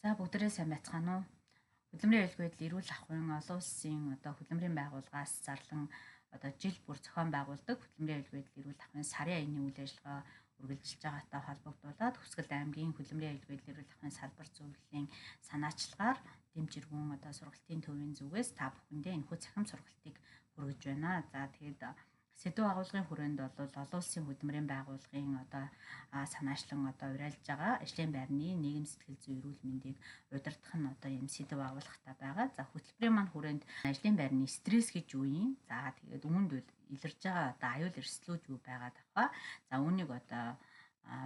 За бүгдээрээ сайн байцгаана уу? Хөдөлмөрийн аюулгүй байдал эрүүл ахуйн олон улсын хөдөлмөрийн байгууллагаас зарлан жил бүр зохион байгуулдаг хөдөлмөрийн аюулгүй байдал эрүүл ахуйн сарын аяны үйл ажиллагаа үргэлжилж байгаатай холбогдуулаад Хүсгэл аймгийн хөдөлмөрийн аюулгүй байдал эрүүл ахуйн салбар зөвлөлийн санаачлагаар дэмжиргүүн сургалтын төвийн зүгээс та бүхэндээ энэхүү цахим сургалтыг хүргэж байна. За тэгээд Сэдв агуулгын хүрээнд бол олон улсын хөдөлмөрийн байгууллагын санаачлан уриалж байгаа ажлын байрны нийгэм сэтгэл зүйн эрүүл мэндийг удирдах нь ийм сэдв агуулгатай байгаа. За хөтөлбөрийн маань хүрээнд ажлын байрны стресс гэж юу юм? За тэгээд үүнд илэрж байгаа аюул эрсдлүүд юу байгаад байгаа? За үүнийг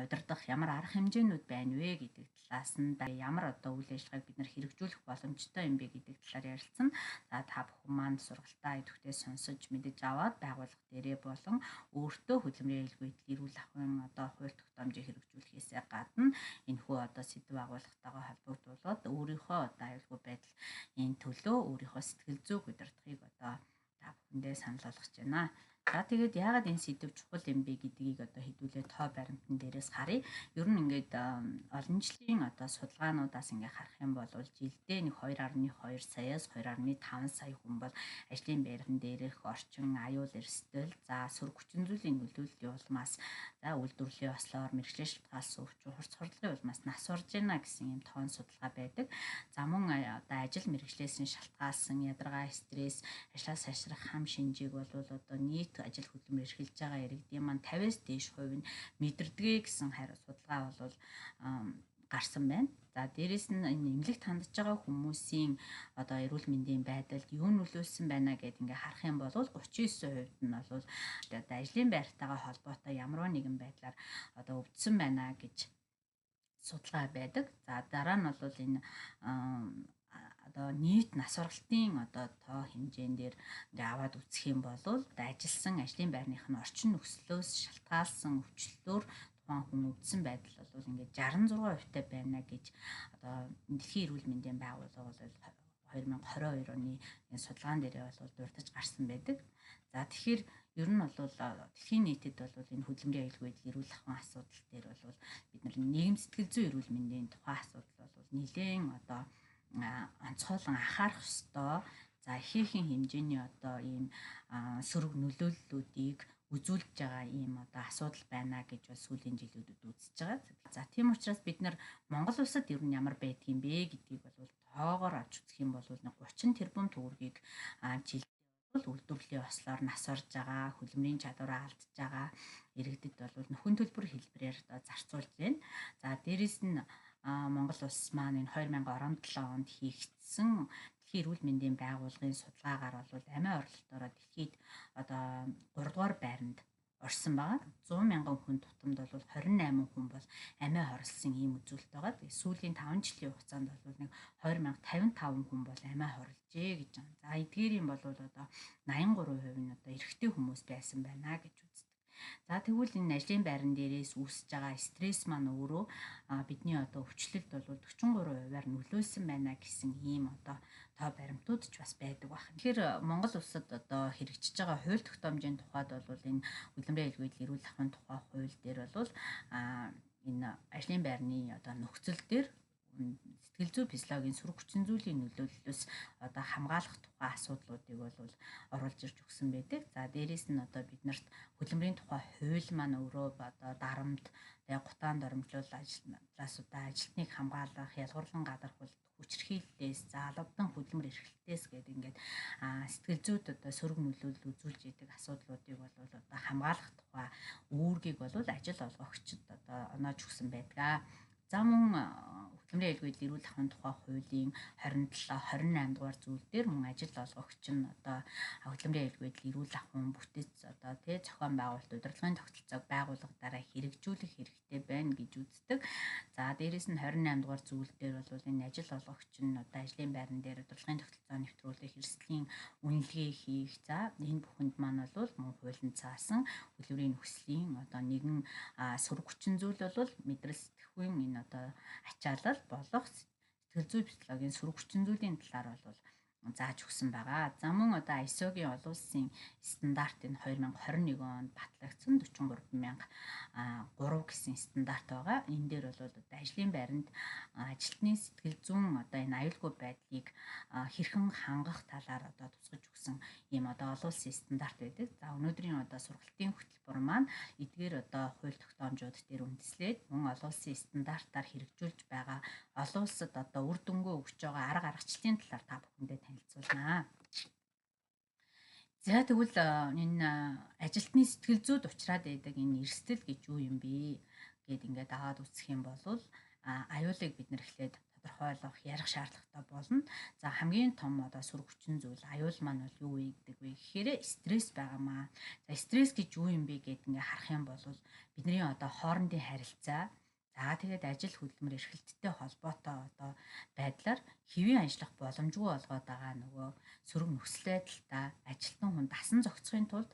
удирдах ямар арга хэмжээнүүд байна вэ гэдэг талаас нь ямар үйл ажиллагааг бид нар хэрэгжүүлэх боломжтой юм бэ гэдэг талаар ярилцсан. За та бүхэн маань сургалтаа идэвхтэй сонсож мэдэж аваад байгууллага дээрээ болон өөртөө хөдөлмөрийн аюулгүй байдал эрүүл ахуйн хууль тогтоомжийг хэрэгжүүлэхээс гадна энэхүү сэдв агуулгатайгаа холбогдуулаад өөрийнхөө аюулгүй байдлын төлөө өөрийнхөө сэтгэл зүйг удирдахыг та бүхэндээ санал болгож байна. За тэгээд яагаад энэ сэдв чухал юм бэ гэдгийг хэдүүлээ тоо баримтан дээрээс харъя. Ер нь ингээд олон жилийн судалгаануудаас ингээд харах юм бол жилдээ нэг 2.2 саяас 2.5 сая хүн бол ажлын байран дээрх орчин аюул эрсдэл, за сөрөг хүчин зүйлийн нөлөөллийн улмаас, за үйлдвэрлэлийн ослоор мэргэжлийн шалтгаалс өвч, хурц хурлын улмаас нас орж байна гэсэн юм тоон судалгаа байдаг. За мөн ажил мэргэжлээс шалтгаалсан ядаргаа, стресс, ажлаас сайшрах хам шинжийг бол нийт ажил хөдөлмөр эрхэлж байгаа иргэдийн маань 50-аас дээш хувь нь мэдэрдэг гэсэн судалгаа бол гарсан байна. За дээрэс нь энэ эмнэлэгт хандж байгаа хүмүүсийн эрүүл мэндийн байдалд юу нөлөөлсөн байна гэдээ ингээ харах юм бол 39% нь бол ажлын байртайгаа холбоотой ямар нэгэн байдлаар өвдсөн байна гэж судалгаа байдаг. За дараа нь бол энэ нийт нас оролтын тоо хэмжээн дээр ингээ аваад үзэх юм бол ажилласан ажлын байрных нь орчин нөхцлөөс шалтгаалсан өвчлөлөөр тухайн хүн өвдсөн байдал бол ингээ 66% таа байна гэж Дэлхийн эрүүл мэндийн байгууллага бол 2022 оны энэ судалгаан дээрээ бол дурдж гарсан байдаг. За тэгэхээр ер нь бол дэлхийн нийтэд бол энэ хөдөлмөрийн аюулгүй байдал эрүүл ахуйн асуудал дээр бол бид нар нийгэм сэтгэл зүйн эрүүл мэндийн тухай асуудал бол нэлээд онцгойлон анхаарах ёстой. За ихээхэн хэмжээний ийм сөрөг нөлөөллүүдийг үзүүлж байгаа ийм асуудал байна гэж бол сүүлийн жилүүдэд үзэж байгаа. За тийм учраас бид нар Монгол улсад ер нь ямар байдгийм бэ гэдгийг бол тоогоор авч үзэх юм бол 30 тэрбум төгрөгийг жилдээ үйлдвэрлэлийн ослоор нас орж байгаа, хөдөлмөрийн чадвараа алдж байгаа иргэдэд бол нөхөн төлбөр хэлбэрээр зарцуулж байна. За дээрэс нь Монгол улс маань энэ 2017 онд хийгдсэн Дэлхийн эрүүл мэндийн байгууллагын судалгаагаар бол амиа орлолтоор дэлхийд 3 дугаар байранд орсон байгаа. 100 мянган хүн тутамд бол 28 хүн бол амиа хорлсон ийм үзүүлэлт байгаа. Тэгээ сүүлийн 5 жилийн хугацаанд бол нэг 20,055 хүн бол амиа хорлжээ гэж байна. За эдгээрийн бол 83% нь эрэгтэй хүмүүс байсан байна гэж үздэг. За тэгвэл энэ ажлын байран дээрээс үүсэж байгаа стресс маань өөрөө бидний өвчлөлд бол 43%-аар нөлөөлсөн байна гэсэн ийм тоо баримтууд ч бас байдаг байна. Тэгэхээр Монгол улсад хэрэгжиж байгаа хууль тогтоомжийн тухайд бол энэ хөдөлмөрийн аюулгүй байдал эрүүл ахуйн тухай хууль дээр бол энэ ажлын байрны нөхцөл дээр сэтгэл зүй физиологийн сөрөг хүчин зүйлийн нөлөөллөөс хамгаалах тухай асуудлуудыг бол оруулж ирж өгсөн байдаг. За дээрэс нь биднэрт хөдөлмөрийн тухай хууль маань өөрөө дарамт, гутаанд оромжлол ажилтныг хамгаалах, ялгуурлан гадархуул, хүчирхийллээс, за албадан хөдөлмөр эрхлэлтээс гэдэг ингээд сэтгэл зүйд сөрөг нөлөөлөл үзүүлж идэг асуудлуудыг бол хамгаалах тухай үүргийг бол ажил олгогчид оноож өгсөн байдаг. За мөн хөдөлмөрийн аюулгүй байдал эрүүл ахуйн тухай хуулийн 27, 28 дугаар зүйл дээр мөн ажил олгогч нь хөдөлмөрийн аюулгүй байдал эрүүл ахуйн бүтэц зохион байгуулалт удирдлагын тогтолцоог байгууллагаараа хэрэгжүүлэх хэрэгтэй байна гэж үздэг. За дээрэс нь 28 дугаар зүйл дээр бол энэ ажил олгогч нь ажлын байран дээр удирдлагын тогтолцоо нэвтрүүлэх, эрсдлийн үнэлгээ хийх. За энэ бүхэнд маань бол мөн хуулийн цаасан хөдөлмөрийн нөхцөлийн нэгэн сөрөг хүчин зүйл бол мэдрэл сэтгхүйн энэ ачаалал болох сэтгэл зүй физиологийн сөрөг хүчин зүйлийн талаар бол зааж өгсөн байгаа. За мөн одоо ISO-гийн олон улсын стандарт энэ 2021 онд батлагдсан 43003 гэсэн стандарт байгаа. Энэ дээр бол одоо ажлын байранд ажилтны сэтгэл зүйн одоо энэ аюулгүй байдлыг хэрхэн хангах талаар одоо тусгаж өгсөн ийм одоо олон улсын стандарт байдаг. За өнөөдрийн одоо сургалтын хөтөлбөр маань эдгээр одоо хууль тогтоомжууд дээр үндэслээд мөн олон улсын стандартаар хэрэгжүүлж байгаа олон улсад одоо үр дүнгээ өгч байгаа арга аргачлалын талаар та бүхэндээ танилцуулнаа. За тэгвэл энэ ажилтны сэтгэл зүйд ухраад байдаг энэ эрсдэл гэж юу юм бэ гэд ингээд аваад үзэх юм бол аюулыг бид нэр эхлээд тодорхойлох, ярих шаардлагатай болно. За хамгийн том одоо сүр хүчин зүйл аюул маань бол юу вэ гэдэг вэ гэхээр стресс байгаамаа. За стресс гэж юу юм бэ гэд ингээд харах юм бол бидний одоо хоорондын харилцаа за тэгээд ажил хөдөлмөр эрхлэлттэй холбоотой одоо байдлаар хэвийн ажиллах боломжгүй болгоод байгаа нөгөө сөрөг нөхцөл байдалтай ажилтан хүн дасан зохицохын тулд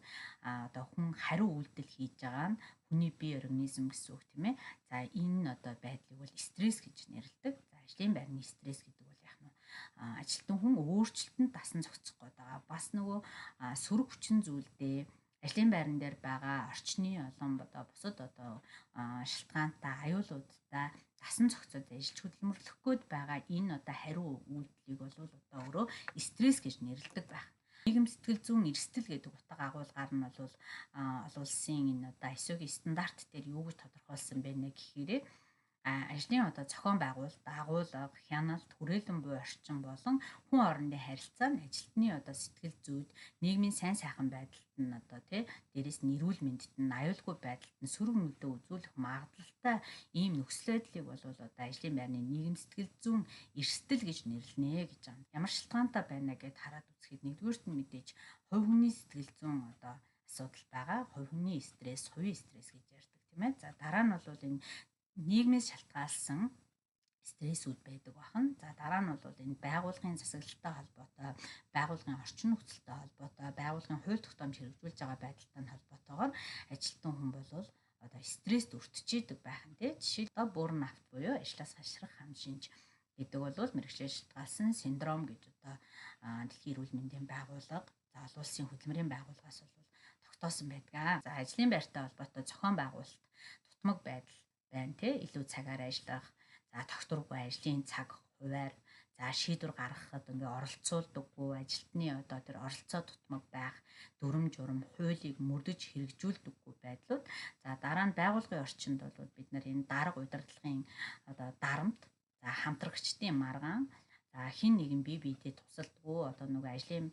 одоо хүн хариу үйлдэл хийж байгаа нь хүний бие организм гэсэн үг тийм ээ. За энэ одоо байдлыг бол стресс гэж нэрлэдэг. За ажлын байрны стресс гэдэг бол яг нь ажилтан хүн өөрчлөлтөнд дасан зохицох гээд байгаа. Бас нөгөө сөрөг хүчин зүйлдээ ажлын байран дээр байгаа орчны олон одоо бусад одоо шалтгаантай аюулуудтай дасан зохицоод ажиллаж хөдөлмөрлөх гээд байгаа энэ одоо хариу үйлдэлийг бол одоо өөрөө стресс гэж нэрлэдэг байх. Нийгэм сэтгэл зүйн эрсдэл гэдэг утга агуулгаар нь бол олон улсын энэ одоо ISO-гийн стандарт дээр юу гэж тодорхойлсон бэ гэхээр ажлын одоо зохион байгуулалт, агуулга, хяналт, хүрээлэн буй орчин болон хүн хоорондын харилцаа нь ажилтны одоо сэтгэл зүйд, нийгмийн сайн сайхан байдалд нь одоо дээрээс нь эрүүл мэндэд нь аюулгүй байдалд нь сөрөг нөлөө үзүүлэх магадлалтай ийм нөхцөл байдлыг бол одоо ажлын байрны нийгэм сэтгэл зүйн эрсдэл гэж нэрлэнэ гэж байна. Ямар шалтгаантай байна гэд хараад үзэхэд нэгдүгээрт нь мэдээж хувь хүний сэтгэл зүйн одоо асуудал байгаа. Хувь хүний стресс, хувийн стресс гэж ярьдаг тийм ээ. За дараа нь бол энэ нийгмээс шалтгаалсан стрессүүд байдаг бахан. За дараа нь бол энэ байгууллагын засаглалтай холбоотой, байгууллагын орчин нөхцөлтэй холбоотой, байгууллагын хууль тогтоомж хэрэгжүүлж байгаа байдалтай холбоотойгоор ажилтан хүн бол одоо стресст өртчихийдэг байх нь тий. Жишээлбэл бурноут буюу ажлаас хашрах хам шинж гэдэг бол мэргэжлийн шалтгаалсан синдром гэж одоо дэлхийн эрүүл мэндийн байгууллага, за олон улсын хөдөлмөрийн байгууллагаас бол тогтоосон байдаг. За ажлын байртай холбоотой зохион байгуулалт, тутмаг байдал байна тий, илүү цагаар ажиллах, за тогтворгүй ажлын цаг хуваар, за шийдвэр гаргахад ингээ оролцуулдаггүй ажилтны одоо тэр оролцоо тутмаг байх, дүрм журм, хуулийг мөрдөж хэрэгжүүлдэггүй байдлууд. За дараа нь байгууллагын орчинд бол бид нар энэ дарга удирдлагын одоо дарамт, за хамтрагчдын маргаан, за хин нэгэн бие биедээ тусалдаггүй одоо нөгөө ажлын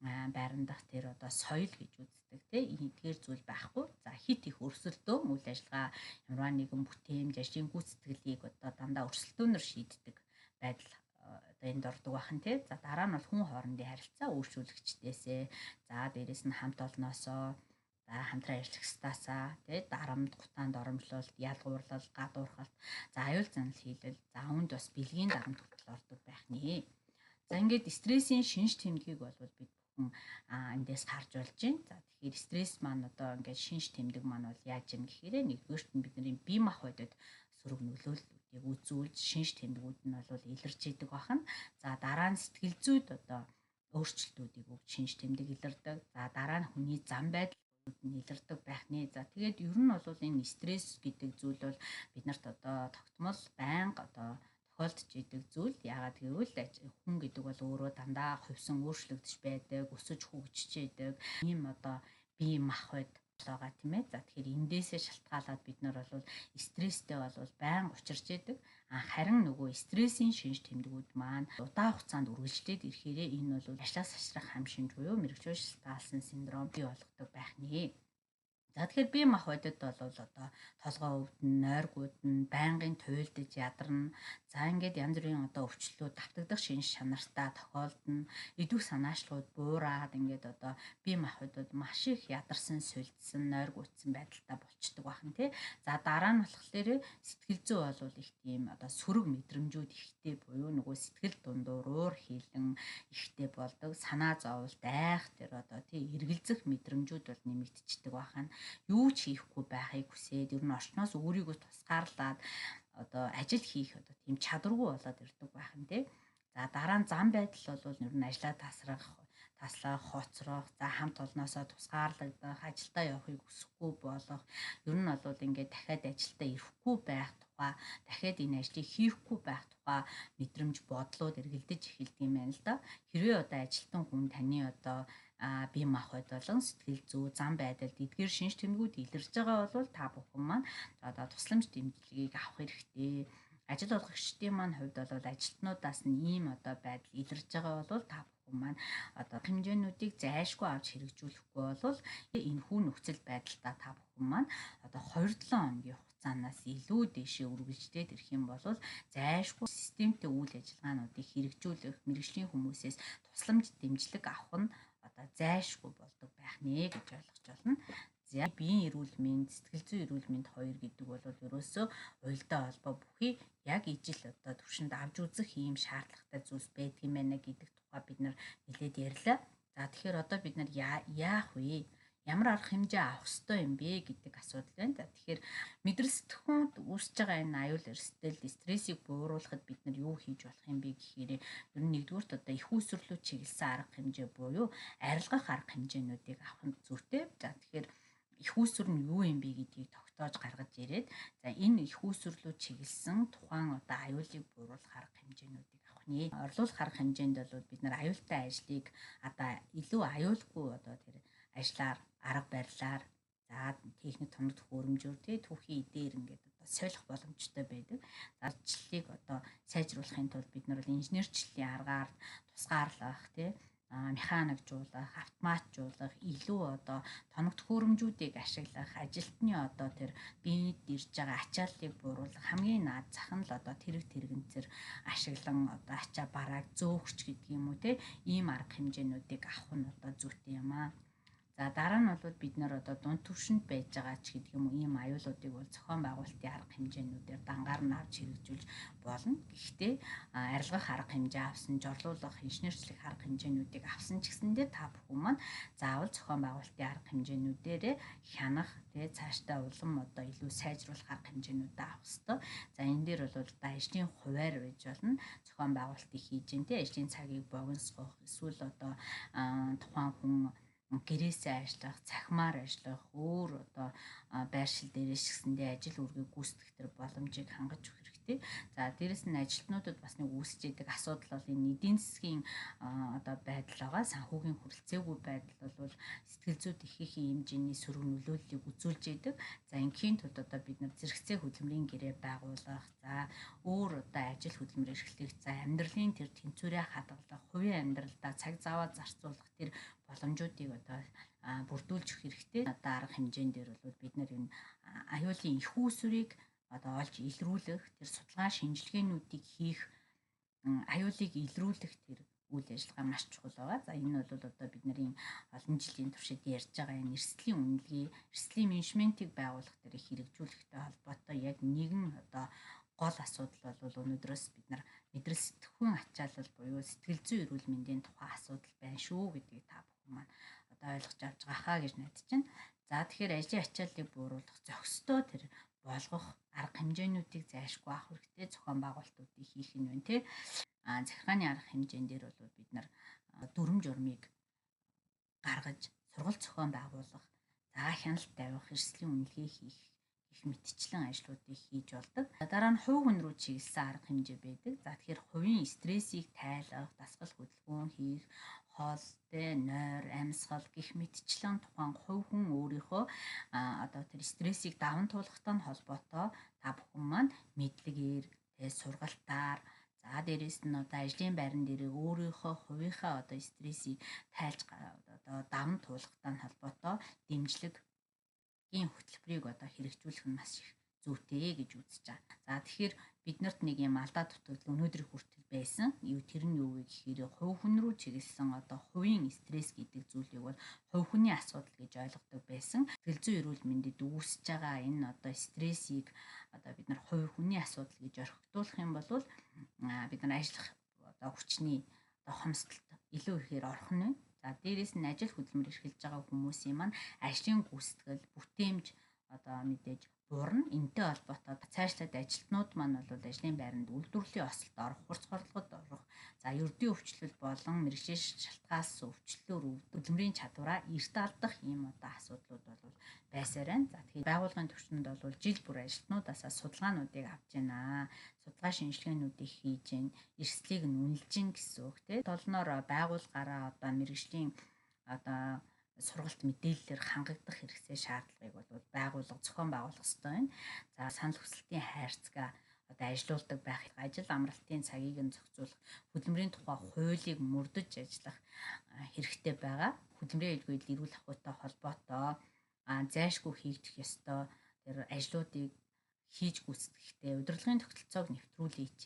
байран дах тэр одоо соёл гэж үздэг тий, эдгээр зүйл байхгүй. За хит их өрсөлдөө үйл ажиллагаа ямар нэгэн бүтээмж ажлын гүйцэтгэлийг одоо дандаа өрсөлдөөнөр шийддэг байдал одоо энд ордог бахан тий. За дараа нь бол хүн хоорондын харилцаа үйлчлүүлэгчдээсээ, за дээрэс нь хамт олноосоо, за хамтран ажиллах стасаа тий, дарамт, гутаанд оромжлолт, ялгуурлал, гадуурхалт, за аюул занал хийлэл, за үүнд бас бэлгийн дарамт хүртэл ордог байх нэ. За ингээд стрессийн шинж тэмдгийг бол бид эндээс харж болж байна. За тэгэхээр стресс маань одоо ингээд шинж тэмдэг маань бол яаж юм гэхээр нэгдүгээрт нь бидний бие махбодод сөрөг нөлөөллүүдийг үзүүлж шинж тэмдгүүд нь бол илэрч идэг бахан. За дараа нь сэтгэл зүйд одоо өөрчлөлтүүдийг өгч шинж тэмдэг илэрдэг. За дараа нь хүний зам байдал нь илэрдэг байх нэ. За тэгээд ер нь бол энэ стресс гэдэг зүйл бол биднэрт одоо тогтмол байнга одоо тохиолдож идэг зүйл. Яагаад гэвэл хүн гэдэг бол өөрөө дандаа хувьсан өөрчлөгдөж байдаг, өсөж хөгжиж идэг ийм одоо бие махбод байгаа тийм ээ. За тэгэхээр эндээсээ шалтгаалаад бид нар бол стресстэй бол байнга учирч идэг. Харин нөгөө стрессийн шинж тэмдгүүд маань удаан хугацаанд үргэлжлээд ирэхээрээ энэ бол ажлаас хашрах хам шинж буюу мэргэжлийн шалтгаалсан синдром бий болгодог байх нэ. За тэгэхээр бие махбодод бол одоо толгой өвдөн, нойргууд нь байнгын туйлдж ядарна. За ингээд янз бүрийн одоо өвчлөлүүд давтагдах шинж чанартай тохиолдно. Идэвх санаачлалууд буураад ингээд одоо бие махбодод маш их ядарсан, сулдсан, нойргуудсан байдалтай болчдөг бахан тий. За дараа нь болохоор сэтгэл зүй бол их тийм одоо сөрөг мэдрэмжүүд ихтэй буюу нөгөө сэтгэл дундуур уур хийлэн ихтэй болдог. Санаа зовлт, айх тэр одоо тий эргэлзэх мэдрэмжүүд бол нэмэгдчихдэг бахан. Юу ч хийхгүй байхыг хүсээд ер нь орчноос өөрийгөө тусгаарлаад одоо ажил хийх одоо тийм чадваргүй болоод ирдэг байхан тий. За дараа нь зам байдал бол ер нь ажлаа таслах, хоцрох, за хамт олноосоо тусгаарлагдах, ажилдаа явахыг хүсэхгүй болох, ер нь бол ингээд дахиад ажилдаа ирэхгүй байх тухай, дахиад энэ ажлыг хийхгүй байх тухай мэдрэмж бодлууд эргэлдэж эхэлдэг юм байна л да. Хэрвээ одоо ажилтан хүн таны одоо бие махбод болон сэтгэл зүй, зам байдалд эдгээр шинж тэмдгүүд илэрж байгаа бол та бүхэн маань одоо тусламж дэмжлэгийг авах хэрэгтэй. Ажил олгогчдын маань хувьд бол ажилтнуудаас нь ийм одоо байдал илэрж байгаа бол та бүхэн маань одоо хэмжээнүүдийг зайлшгүй авч хэрэгжүүлэхгүй бол энэхүү нөхцөл байдалтай та бүхэн маань одоо 2-7 хоногийн хугацаанаас илүү дэшээ үргэлжлээд ирэх юм бол зайлшгүй системтэй үйл ажиллагаануудыг хэрэгжүүлэх, мэргэжлийн хүмүүсээс тусламж дэмжлэг авах нь одоо зайлшгүй болдог байх нэ гэж ойлгож байна. За биеийн эрүүл мэнд, сэтгэл зүйн эрүүл мэнд хоёр гэдэг бол ерөөсөө уялдаа холбоо бүхий яг ижил одоо төвшөнд авч үзэх ийм шаардлагатай зүйлс байдаг юм байна гэдэг тухай бид нар нэлээд ярьлаа. За тэгэхээр одоо бид нар яах вэ? Ямар арга хэмжээ авах ёстой юм бэ гэдэг асуудал байна. За тэгэхээр мэдрэл сэтгхүүнд үүсэж байгаа энэ аюул эрсдэл, стрессийг бууруулахад бид нар юу хийж болох юм бэ гэхээр ер нь нэгдүгürt одоо их үүсвэрлүү чиглэсэн арга хэмжээ буюу арилгах арга хэмжээнүүдийг авах нь зүйтэй. За тэгэхээр их үүсвэр нь юу юм бэ гэдгийг тогтоож гаргаж ирээд за энэ их үүсвэрлүү чиглэсэн тухайн одоо аюулыг бууруулах арга хэмжээнүүдийг авах нэ. Орлуулах арга хэмжээнд бол бид нар аюултай ажлыг одоо илүү аюулгүй одоо тэр ажлаар, арга барилаар, за техник тоног төхөөрөмжөөр түүхийн идээр ингээд одоо солих боломжтой байдаг. Ажлыг одоо сайжруулахын тулд бид нар бол инженерчлэлийн аргаар тусгаарлах механикжуулах, автоматжуулах, илүү одоо тоног төхөөрөмжүүдийг ашиглах, ажилтны одоо тэр биед ирж байгаа ачааллыг бууруулах хамгийн наад зах нь л одоо тэрэг-тэрэгэнцэр ашиглан одоо ачаа барааг зөөгч гэдэг юм уу ийм арга хэмжээнүүдийг авах нь одоо зүйтэй юм аа. За дараа нь бол бид нар одоо дунд түвшинд байж байгаа ч гэдэг юм уу ийм аюулуудыг бол зохион байгуулалтын арга хэмжээнүүдээр дангаар нь авч хэрэгжүүлж болно. Гэхдээ арилгах арга хэмжээ авсан, жорлуулах, инженерчлэх арга хэмжээнүүдийг авсан ч гэсэндээ та бүхэн маань заавал зохион байгуулалтын арга хэмжээнүүдээр хянах, цаашдаа улам одоо илүү сайжруулах арга хэмжээнүүдээ авах ёстой. За энэ дээр бол одоо ажлын хуваар байж болно. Зохион байгуулалтыг хийж ажлын цагийг богиносгох, эсвэл одоо тухайн хүн гэрээсээ ажиллах, цахимаар ажиллах, өөр одоо байршил дээрээс гэсэндээ ажил үргийг гүйцэтгэх төр боломжийг хангаж өгөх хэрэгтэй. За дээрэс нь ажилтнуудад бас нэг үүсэж идэг асуудал бол энэ эдийн засгийн одоо байдал байгаа. Санхүүгийн хүрэлцээгүй байдал бол сэтгэл зүйд ихээхэн хэмжээний сөрөг нөлөөллийг үзүүлж идэг. За ингийн тулд одоо бид нар зэрэгцээ хөдөлмөрийн гэрээ байгуулах, за өөр одоо ажил хөдөлмөр эрхлэх, за амьдралын тэр тэнцвэрээ хадгалах, хувийн амьдралдаа цаг заваа зарцуулах тэр боломжуудыг одоо бүрдүүлж өгөх хэрэгтэй. Одоо арга хэмжээнд дээр бол бид нар энэ аюулын их үүсвэрийг одоо олж илрүүлэх, тэр судалгаа шинжилгээнүүдийг хийх, аюулыг илрүүлэх тэр үйл ажиллагаа маш чухал байгаа. За энэ бол одоо бидний олон жилийн туршид ярьж байгаа энэ эрсдлийн үнэлгээ, эрсдлийн менежментийг байгуулах дээр хэрэгжүүлэхтэй холбоотой яг нэгэн одоо гол асуудал бол өнөөдрөөс бид нар мэдрэл сэтгхүүн ачаалал буюу сэтгэл зүйн эрүүл мэндийн тухай асуудал байна шүү гэдгийг та бүхэн маань одоо ойлгож авч байгаа хаа гэж найдаж байна. За тэгэхээр ажлын ачааллыг бууруулах зохистой тэр болгох арга хэмжээнүүдийг зайлшгүй авах хэрэгтэй. Зохион байгуулалтуудыг хийх нь байна захиргааны арга хэмжээн дээр бол бид нар дүрм журмыг гаргаж сургалт зохион байгуулах, за хяналт тавих, эрсдлийн үнэлгээ хийх их мэтчлэн ажлуудыг хийж болдог. Дараа нь хувь хүн рүү чиглэсэн арга хэмжээ байдаг. За тэгэхээр хувийн стрессийг тайлах, дасгал хөдөлгөөн хийх, хоол, нойр, амьсгал гих мэтчлэн тухайн хувь хүн өөрийнхөө одоо тэр стрессийг даван туулахтай холбоотой та бүхэн маань мэдлэгээр, сургалтаар, за дээрэс нь одоо ажлын байран дээр өөрийнхөө хувийнхаа одоо стрессийг тайлж одоо даван туулахтай холбоотой дэмжлэг хөтөлбөрийг одоо хэрэгжүүлэх нь маш их зүйтэй гэж үзэж байгаа. За тэгэхээр биднэрт нэг юм алдаа дутагдал өнөөдрийн хүртэл байсан. Тэр нь юу вэ гэхээр хувь хүн рүү чиглэсэн одоо хувийн стресс гэдэг зүйлийг бол хувь хүний асуудал гэж ойлгодог байсан. Сэтгэл зүйн эрүүл мэндэд үүсэж байгаа энэ одоо стрессийг одоо бид нар хувь хүний асуудал гэж орхигдуулах юм бол бид нар ажиллах одоо хүчний одоо хомсдолд илүү ихээр орох нь. За дээрэс нь ажил хөдөлмөр эрхэлж байгаа хүмүүсийн маань ажлын гүйцэтгэл, бүтээмж одоо мэдээж буурна. Энтэй холбоотой цаашлаад ажилтнууд маань бол ажлын байранд үйлдвэрлэлийн осолд орох, хурц хорлогод орох, за За ердийн өвчлөл болон мэрэгжлийн шалтгаалсан өвчлөлөөр хөдөлмөрийн чадвараа эрт алдах ийм одоо асуудлууд бол байсаар байна. За тэгэхээр байгууллагын түвшинд бол жил бүр ажилтнуудаасаа судалгаануудыг авч байна. Судалгаа шинжилгээнүүдийг хийж байна. Эрсдлийг нь үнэлж гин гэсэн үг тийм. Толноор байгууллагаараа одоо мэрэгжлийн одоо сургалт мэдээллээр хангагдах хэрэгцээ шаардлагыг бол байгууллага зохион байгуулах ёстой байна. За санал хүсэлтийн хайрцаг одоо ажилуулдаг байх, ажил амралтын цагийг нь зохицуулах, хөдөлмөрийн тухай хуулийг мөрдөж ажиллах хэрэгтэй байгаа. Хөдөлмөрийн хэлбэрийн эрүүл ахуйтай холбоотой зайлшгүй хийгдэх ёстой тэр ажлуудыг хийж гүйцэтгэхдээ удирдлагын тогтолцоог нэвтрүүлээч.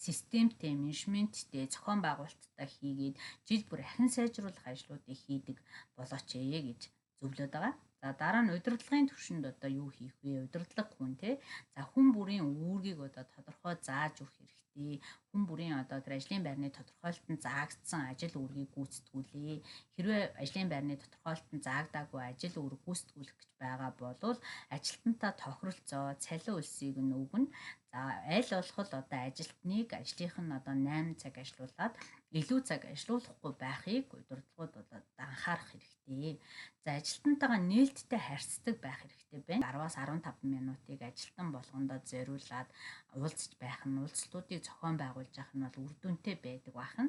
Системтэй, менежменттэй, зохион байгуулалттай хийгээд жил бүр ахин сайжруулах ажлуудыг хийдэг болооч гэж зөвлөд байгаа. За дараа нь удирдлагын түвшинд одоо юу хийх вэ? Удирдлага хүн тий. За хүн бүрийн үүргийг одоо тодорхой зааж өгөх хэрэгтэй. Хүн бүрийн одоо тэр ажлын байрны тодорхойлолтод заагдсан ажил үүргийг гүйцэтгүүлээ. Хэрвээ ажлын байрны тодорхойлолтод заагдаагүй ажил үүрэг гүйцэтгүүлэх гэж байгаа бол ажилтнтай тохиролцоо, цалин өлсийг нь өгнө. За аль болох одоо ажилтныг ажлынх нь одоо 8 цаг ажиллуулад илүү цаг ажиллуулахгүй байхыг удирдлагууд одоо анхаарах хэрэгтэй. За ажилтнтайгаа нээлттэй харьцдаг байх хэрэгтэй байна. 10-аас 15 минутыг ажилтан болгондоо зориулаад уулзч байх нь уулзалтуудыг зохион байгуулж явах нь бол үр дүнтэй байдаг бахан.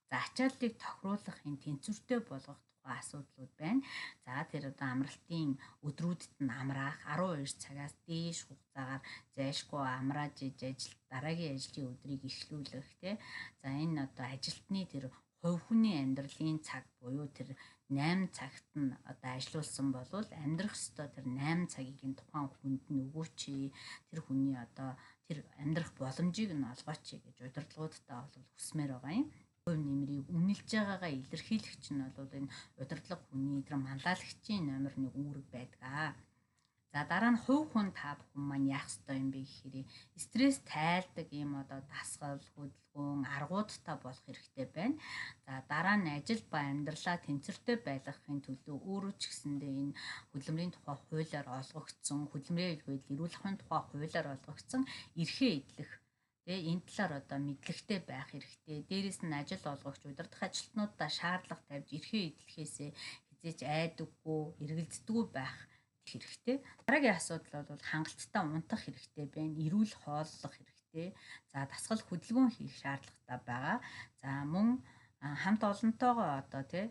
За ачааллыг тохируулахын тэнцвэртэй болгох тухай асуудлууд байна. За тэр одоо амралтын өдрүүдэд нь амраах 12 цагаас дээш хугацаагаар зайлшгүй амрааж иж дараагийн ажлын өдрийг эхлүүлэх тий. За энэ одоо ажилтны тэр хувь хүний амьдралын цаг буюу тэр 8 цагт нь одоо ажилласан бол амьдрах ёстой тэр 8 цагийг нь тухайн хүнд нь өгөөч. Тэр хүний одоо тэр амьдрах боломжийг нь олгооч гэж удирдлагуудтай бол хүсмээр байгаа юм. Хувь нэмрийг үнэлж байгаагаа илэрхийлэгч нь бол энэ удирдлага хүний тэр манлайлагчийн номер 1 үүрэг байдаг. За дараа нь хувь хүн та бүхэн маань яах ёстой юм бэ гэхээр стресс тайлдаг ийм одоо дасгал, хөдөлгөөн, аргуудтай болох хэрэгтэй байна. За дараа нь ажил ба амьдралаа тэнцвэртэй байлгахын төлөө өөрөө ч гэсэндээ энэ хөдөлмөрийн тухай хуулиар олгогдсон, хөдөлмөрийн эрүүл ахуйн тухай хуулиар олгогдсон эрхээ эдлэх энэ талаар одоо мэдлэгтэй байх хэрэгтэй. Дээрээс нь ажил олгогч удирдах ажилтнуудаа шаардлага тавьж эрхээ эдлэхээсээ хизээч айдаггүй, эргэлздэггүй байх хэрэгтэй. Дараагийн асуудал бол хангалттай унтах хэрэгтэй байна. Эрүүл хооллох хэрэгтэй. За дасгал хөдөлгөөн хийх шаардлагатай байгаа. За мөн хамт олонтойгоо одоо тий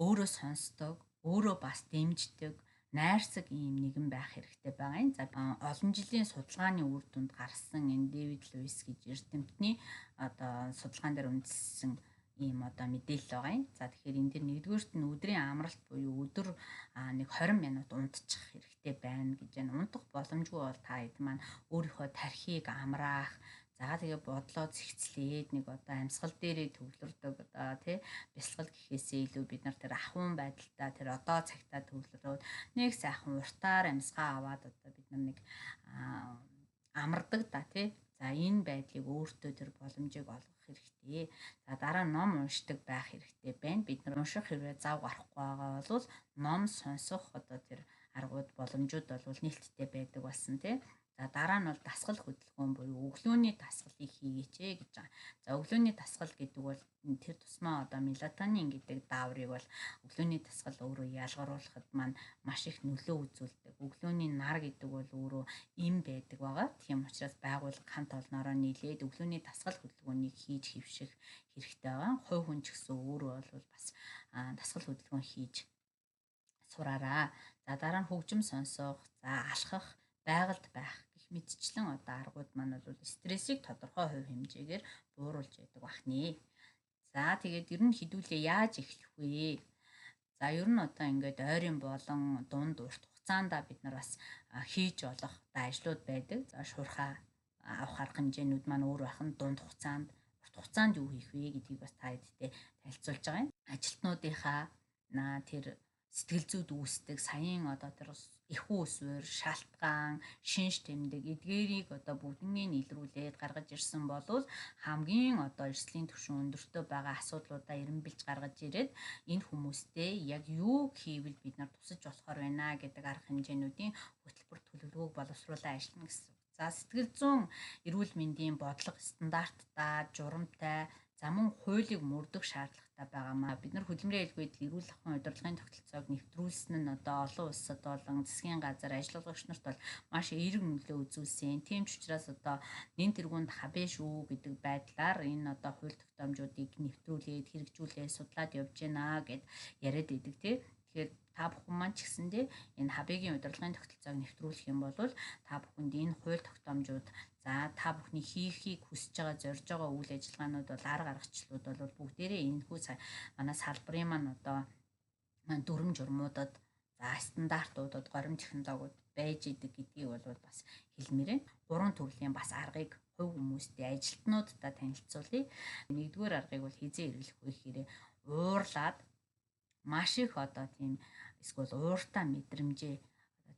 өөрөө сонсдог, өөрөө бас дэмждэг найрсаг ийм нэгэн байх хэрэгтэй байгаа юм. За олон жилийн судалгааны үр дүнд гарсан энэ Дэвид Луис гэж эрдэмтний одоо судалгаан дээр үндэслэсэн ийм одоо мэдээлэл байгаа юм. За тэгэхээр энэ дэр нэгдүгээрт нь өдрийн амралт буюу өдөр нэг 20 минут унтчих хэрэгтэй байна гэж байна. Унтах боломжгүй бол та хэд маань өөрийнхөө тархийг амраах, за тэгээ бодлоо зэгцлээд нэг одоо амьсгал дээрээ төвлөрдөг одоо тий бясалгал гэхээсээ илүү бид нар тэр ахуйн байдалтай тэр одоо цагтаа төвлөрөөд нэг сайхан уртаар амьсгаа аваад одоо бид нар нэг амардаг да тий. За энэ байдлыг өөртөө тэр боломжийг олгох хэрэгтэй. За дараа нь ном уншдаг байх хэрэгтэй байна. Бид нар унших хэрвээ зав гарахгүй байгаа бол ном сонсох одоо тэр аргууд боломжууд бол нээлттэй байдаг болсон тий. За дараа нь бол дасгал хөдөлгөөн буюу өглөөний дасгалыг хийгээч гэж байгаа. За өглөөний дасгал гэдэг бол тэр тусмаа одоо мелатонин гэдэг дааврыг бол өглөөний дасгал өөрөө ялгаруулахад маань маш их нөлөө үзүүлдэг. Өглөөний нар гэдэг бол өөрөө эм байдаг байгаа. Тийм учраас байгууллага хамт олноороо нийлээд өглөөний дасгал хөдөлгөөнийг хийж хэвших хэрэгтэй байгаа. Хувь хүн ч гэсэн өөрөө бол бас дасгал хөдөлгөөн хийж сураараа. За дараа нь хөгжим сонсох, за алхах, байгальд байх мэдчлэн одоо аргууд маань бол стрессийг тодорхой хувь хэмжээгээр бууруулж яадаг бахнэ. За тэгээд ер нь хэдүүлээ яаж эхлэх вэ? За ер нь одоо ингээд ойрын болон дунд урт хугацаанд бид нар бас хийж болох одоо ажлууд байдаг. За шуурхаа авах арга хэмжээнүүд маань өөр бахан дунд хугацаанд, урт хугацаанд юу хийх вэ гэдгийг бас та хэдтэй танилцуулж байгаа юм. Ажилтнуудынхаа тэр сэтгэл зүйд үүсдэг саяын одоо тэр их усвэр, шалтгаан, шинж тэмдэг эдгээрийг одоо бүгднийг илрүүлээд гаргаж ирсэн болвол хамгийн одоо эрсдлийн түвшин өндөртөө байгаа асуудлуудаа эренбэлж гаргаж ирээд энэ хүмүүстэй яг юу хийвэл бид нар тусаж болохоор байна гэдэг арга хэмжээнүүдийн хөтөлбөр төлөвлөгөөг боловсруулан ажиллана гэсэн. За сэтгэл зүйн эрүүл мэндийн бодлого стандарттай, журамтай, За мөн хуулийг мөрдөх шаардлагатай байгаамаа. Бид нар хөдөлмөрийн аюулгүй байдлыг эрүүл ахуйн удирдлагын тогтолцоог нэвтрүүлсэн нь олон улсад болон засгийн газар ажиллагч нарт бол маш эерэг нөлөө үзүүлсэн. Тийм ч учраас нэн тэргуунд хабэ шүү гэдэг байдлаар энэ хууль тогтоомжуудыг нэвтрүүлээд хэрэгжүүлээд судлаад явж байна гэд яриад идэг тий. Тэгэхээр та бүхэн маань ч гэсэндээ энэ хабыгийн удирдлагын тогтолцоог нэвтрүүлэх юм бол та бүхэнд энэ хууль тогтоомжууд за та бүхний хийхийг хүсэж байгаа зорж байгаа үйл ажиллагаанууд бол арга аргачлалууд бол бүгдээрээ энэхүү манай салбарын маань дүрм журмуудад за стандартуудад горимж технологиуд байж идэг гэдгийг бол бас хэлмээрээ 3 төрлийн бас аргыг хувь хүмүүстээ ажилтнуудтай танилцуулъя. Нэгдүгээр аргыг бол хизээ хэрэглэх вэ гэхээр уурлаад маш их тийм эсвэл ууртаа мэдрэмжээ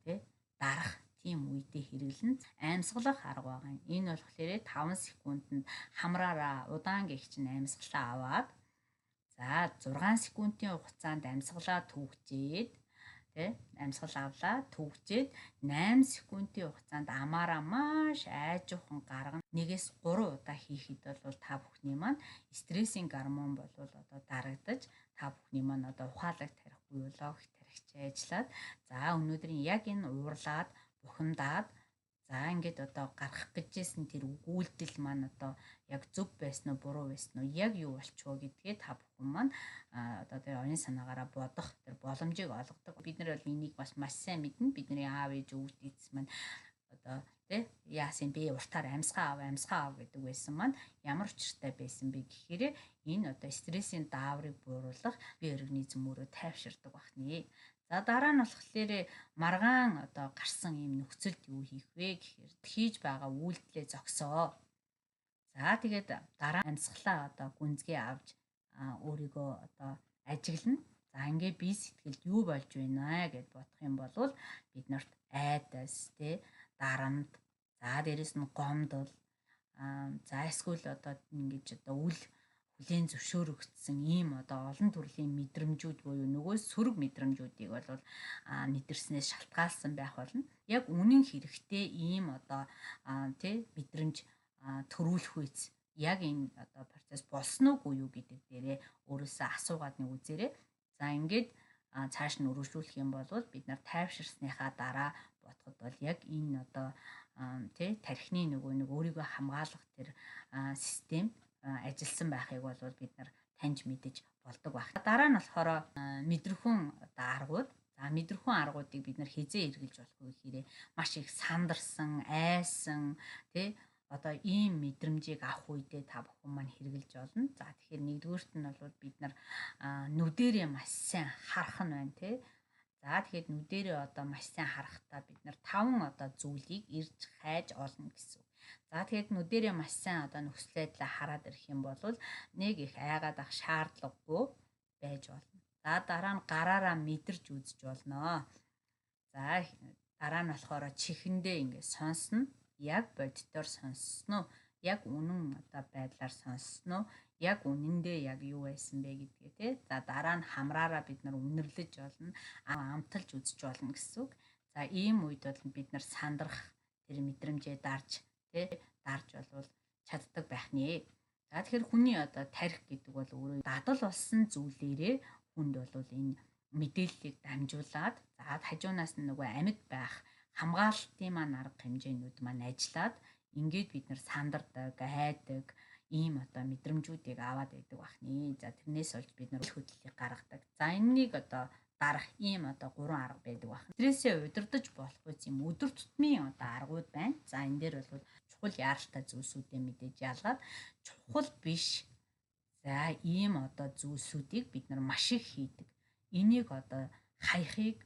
тий дарах тийм үедээ хэрэглэн амьсгалах арга байгаа. Энэ болохоор 5 секундэд хамраараа удаан гэх чинь амьсгалаа аваад за 6 секундын хугацаанд амьсгалаа түүхжээд тий амьсгал авлаа түүхжээд 8 секундын хугацаанд амаараа маш айжуухан гаргана. 1-3 удаа хийхэд бол та бүхний маань стрессийн гормон бол дарагдаж та бүхний маань ухаалаг тарих буюу логик тарихч ажиллаад за өнөөдрийн яг энэ уурлаад бухимдаад за ингээд гарах гэжсэн тэр үйлдэл маань яг зөв байсан уу буруу байсан уу яг юу болчихоо гэдгээ та бүхэн маань тэр оюун санаагаараа бодох тэр боломжийг олгодог. Бид нар бол энийг бас маш сайн мэднэ. Бидний аав ээж өвд эцэс маань тий яасан бэ уртаар амьсгаа ав гэдэг байсан маань ямар учиртай байсан бэ гэхээр энэ стрессийн дааврыг бууруулах бие организм өөрөө тайвширдаг бахны. За дараа нь болохоор маргаан гарсан юм нөхцөлд юу хийх вэ гэхээр хийж байгаа үйлдэлээ зогсоо. За тэгээд дараа амьсгалаа гүнзгий авч өөрийгөө ажиглана. За ингээд бие сэтгэлд юу болж байна гэд бодох юм бол бид нарт айдас тий дарамт за дээрэс нь гомдол за эсвэл ингэж үл хүлээн зөвшөөрөгдсөн ийм олон төрлийн мэдрэмжүүд буюу нөгөө сөрөг мэдрэмжүүдийг бол мэдэрснээс шалтгаалсан байх болно. Яг үнэн хэрэгтэй ийм тий мэдрэмж төрүүлэх үйс яг энэ процесс болсон уугүй юу гэдэг дээрээ өөрөөсөө асуугаад нэг үзээрэй. За ингээд цааш нь өргөжлүүлэх юм бол бид нар тайвширсныхаа дараа бодоход бол яг энэ тий тархины нөгөө нэг өөрийгөө хамгаалах тэр систем ажилласан байхыг бол бид нар таньж мэдэж болдог байх. Дараа нь болохоор мэдрэх аргууд. За мэдрэх аргуудыг бид нар хизээ эргэлж болох вэ гэхээр маш их сандарсан, айсан тий ийм мэдрэмжийг авах үедээ та бүхэн маань хэрэгжилж болно. За тэгэхээр нэгдүгээрт нь бол бид нар нүдэрээ маш сайн харах нь байна тий. За тэгэхээр нүдэрээ маш сайн харахтаа бид нар 5 зүйлийг ирж хайж олно гэсэн. За тэгээд нүдэрээ маш сайн нөхцөл байдлаа хараад ирэх юм бол нэг их айгаад ах шаардлагагүй байж болно. За дараа нь гараараа мэдэрч үзэж болно. За дараа нь болохоор чихэндээ ингээд сонсно. Яг боддоор сонссноо яг үнэн байдлаар сонссноо яг үнэндээ яг юу байсан бэ гэдгээ тий. За дараа нь хамраараа бид нар үнэрлэж болно, амталж үзэж болно гэсэн үг. За ийм үед бол бид нар сандрах тэр мэдрэмжээ дарж бол чаддаг байх нэ. За тэгэхээр хүний тарих гэдэг бол өөрөө дадал болсон зүйлээрээ хүнд бол энэ мэдээллийг дамжуулаад за хажуунаас нь нөгөө амьд байх хамгаалтын маань арга хэмжээнүүд маань ажиллаад ингээд бид нар сандардаг, айдаг ийм мэдрэмжүүдийг аваад байдаг бахны. За тэрнээс олж бид нар хөдлөлийг гаргадаг. За энэнийг дарах ийм 3 арга байдаг бах. Стрессээ удирдах болох үс юм өдөр тутмын аргууд байна. За энэ дээр бол чухал яаралтай зүйлсүүдээ мэдээж ялгаад чухал биш. За ийм зүйлсүүдийг бид нар маш их хийдэг. Энийг хаяхыг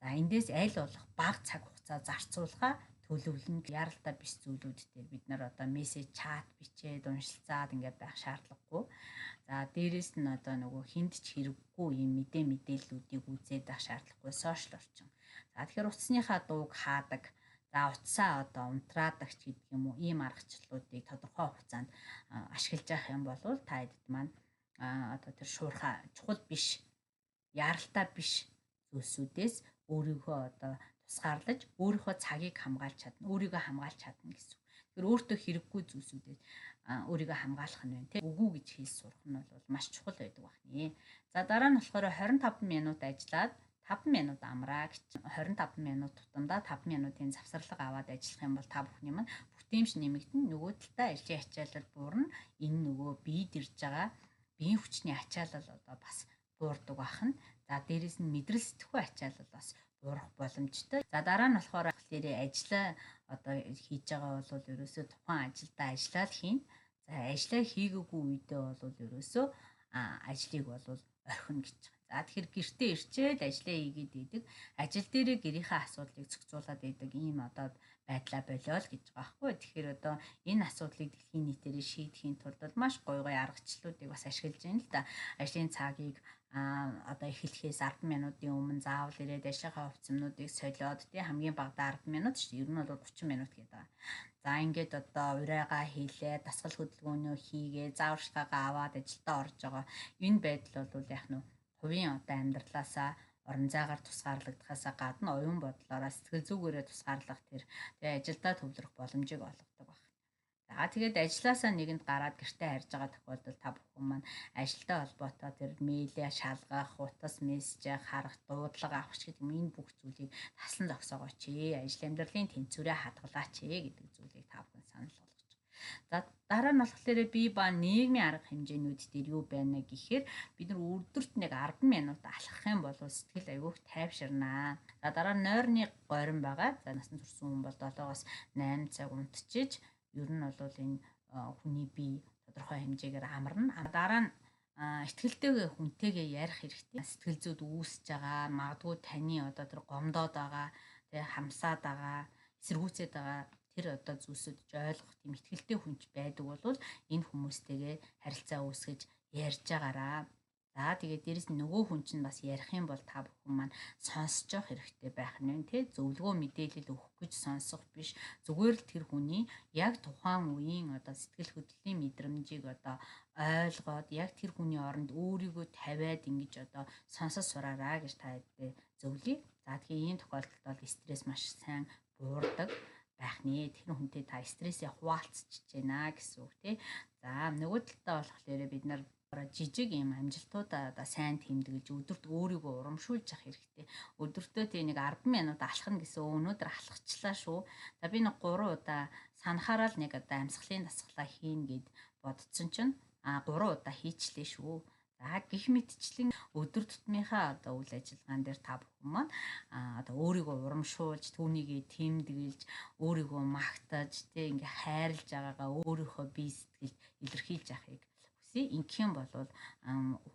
за эндээс аль болох бага цаг хугацаа зарцуулахаа төлөвлөн яралтай биш зүйлүүд дээр бид нар мессеж чат бичээд уншилцаад ингээд байх шаардлагагүй. За дээрэс нь нөгөө хүнд ч хэрэггүй юм мэдээллүүдийг үзээд байх шаардлагагүй сошиал орчин. За тэгэхээр утасныхаа дууг хаадаг. За утсаа унтраадаг ч гэдэг юм уу ийм аргачлалуудыг тодорхой хугацаанд ашиглаж явах юм бол та хэдд маань тэр шуурхай чухал биш яралтай биш зүйлсүүдээс өөрийгөө тусгаарлаж өөрийнхөө цагийг хамгаалж чадна, өөрийгөө хамгаалж чадна гэсэн. Тэр өөртөө хэрэггүй зүйлсүүдээс өөрийгөө хамгаалах нь байна. Үгүй гэж хэлж сурах нь бол маш чухал байдаг байна. За дараа нь болохоор 25 минут ажиллаад 5 минут амраа гэж 25 минут тутамдаа 5 минутын завсарлага аваад ажиллах юм бол та бүхний маань бүтээмж нэмэгдэн нөгөө талдаа ажлын ачаалал буурна. Энэ нөгөө биед ирж байгаа биеийн хүчний ачаалал одоо бас буурдаг бахна. За дээрэс нь мэдрэл сэтгхүй ачаалал бас буурах боломжтой. За дараа нь болохоор ажлаа одоо хийж байгаа бол ерөөсөө тухайн ажилдаа ажиллаад хийн. За ажиллаа хийгээгүй үедээ бол ерөөсөө ажлыг бол орхино гэж байна. За тэгэхээр гэртээ ирчээд ажлаа хийгээд идэг. Ажил дээрээ гэрийнхээ асуудлыг зохицуулаад идэг ийм одоо байдлаа болио л гэж байгаа байхгүй. Тэгэхээр одоо энэ асуудлыг дэлхийн нийтээр шийдэхийн тулд маш гоё аргачлалуудыг бас ашиглаж байна л да. Ажлын цагийг одоо эхлэхээс 10 минутын өмнө заавал ирээд ажлынхаа хувцсамнуудыг солиод хамгийн багадаа 10 минут шүү дээ. Ер нь бол 30 минут гэдэг байгаа. За ингээд одоо урайгаа хийлээ, дасгал хөдөлгөөнөө хийгээ, зааварчилгаагаа аваад ажилдаа орж байгаа. Энэ байдал бол яг нь хувийн одоо амьдралаасаа орон зайгаар тусгаарлагдахаасаа гадна оюун бодлоороо сэтгэл зүгээрээ тусгаарлах тэгээ ажилдаа төвлөрөх боломжийг олгодог байна. За тэгээд ажлаасаа нэгэнд гараад гэртээ харж байгаа тохиолдолд та бүхэн маань ажилтай холбоотой мэйлээ шалгах, утас мессеж харах, дуудлага авах гэдэг энэ бүх зүйлийг тасан зогсоогооч. Ажил амьдралын тэнцвэрээ хадгалаач гэдэг зүйлийг та бүхэн санал болгож байгаа. За дараа нь болохоор би ба нийгмийн арга хэмжээнүүд дээр юу байна гэхээр бид нар өдөрт нэг 10 минут алхах юм бол сэтгэл аягүй тайвширнаа. За дараа нь нойрны горин байгаа. За насан турш хүн бол 7-оос 8 цаг унтчихж ер нь бол энэ хүний бие тодорхой хэмжээгээр амарна. Дараа нь ихтгэлтэй хүнтэйгээ ярих хэрэгтэй. Сэтгэл зүйд үүсэж байгаа, магадгүй таны одоо тэр гомдоод байгаа, тэгээ хамсаад байгаа, эсэргүүцээд байгаа тэр одоо зүйлсүүд ойлгох тийм ихтгэлтэй хүнч байдаг бол энэ хүмүүстэйгээ харилцаа үүсгэж ярьж байгаараа. За тэгээд дээрэс нь нөгөө хүн чинь бас ярих юм бол та бүхэн маань сонсож явах хэрэгтэй байх нь байна тий. Зөвлөгөө мэдээлэл өгөх гэж сонсох биш. Зүгээр л тэр хүний яг тухайн үеийн одоо сэтгэл хөдлөлийн мэдрэмжийг одоо ойлгоод яг тэр хүний оронд өөрийгөө тавиад ингэж одоо сонсож сураараа гэж та хэдэ зөвлөе. За тэгэхээр ийм тохиолдолд бол стресс маш сайн буурдаг байх нэ. Тэр хүнтэй та стрессээ хуваалцчихж байна гэсэн үг тий. За нөгөө талдаа болохоор бид нар жижиг юм амжилтуудаа одоо сайн тэмдэглэж өдөрт өөрийгөө урамшуулж явах хэрэгтэй. Өдөртөө тийм нэг 10 минут алхах гэсэн өнөөдөр алхачлаа шүү. За би нэг 3 удаа санахаараа л нэг одоо амьсгалын дасгалаа хийн гэд бодсон чинь 3 удаа хийчлээ шүү. За гих мэтчлэн өдөр тутмынхаа одоо үйл ажиллагаан дээр та бүхэн маань одоо өөрийгөө урамшуулж, түүнийгээ тэмдэглэж, өөрийгөө магтаж, тэг ингээ хайрлж байгаагаа өөрийнхөө бие сэтгэлд илэрхийлж яхахыг ингэх юм бол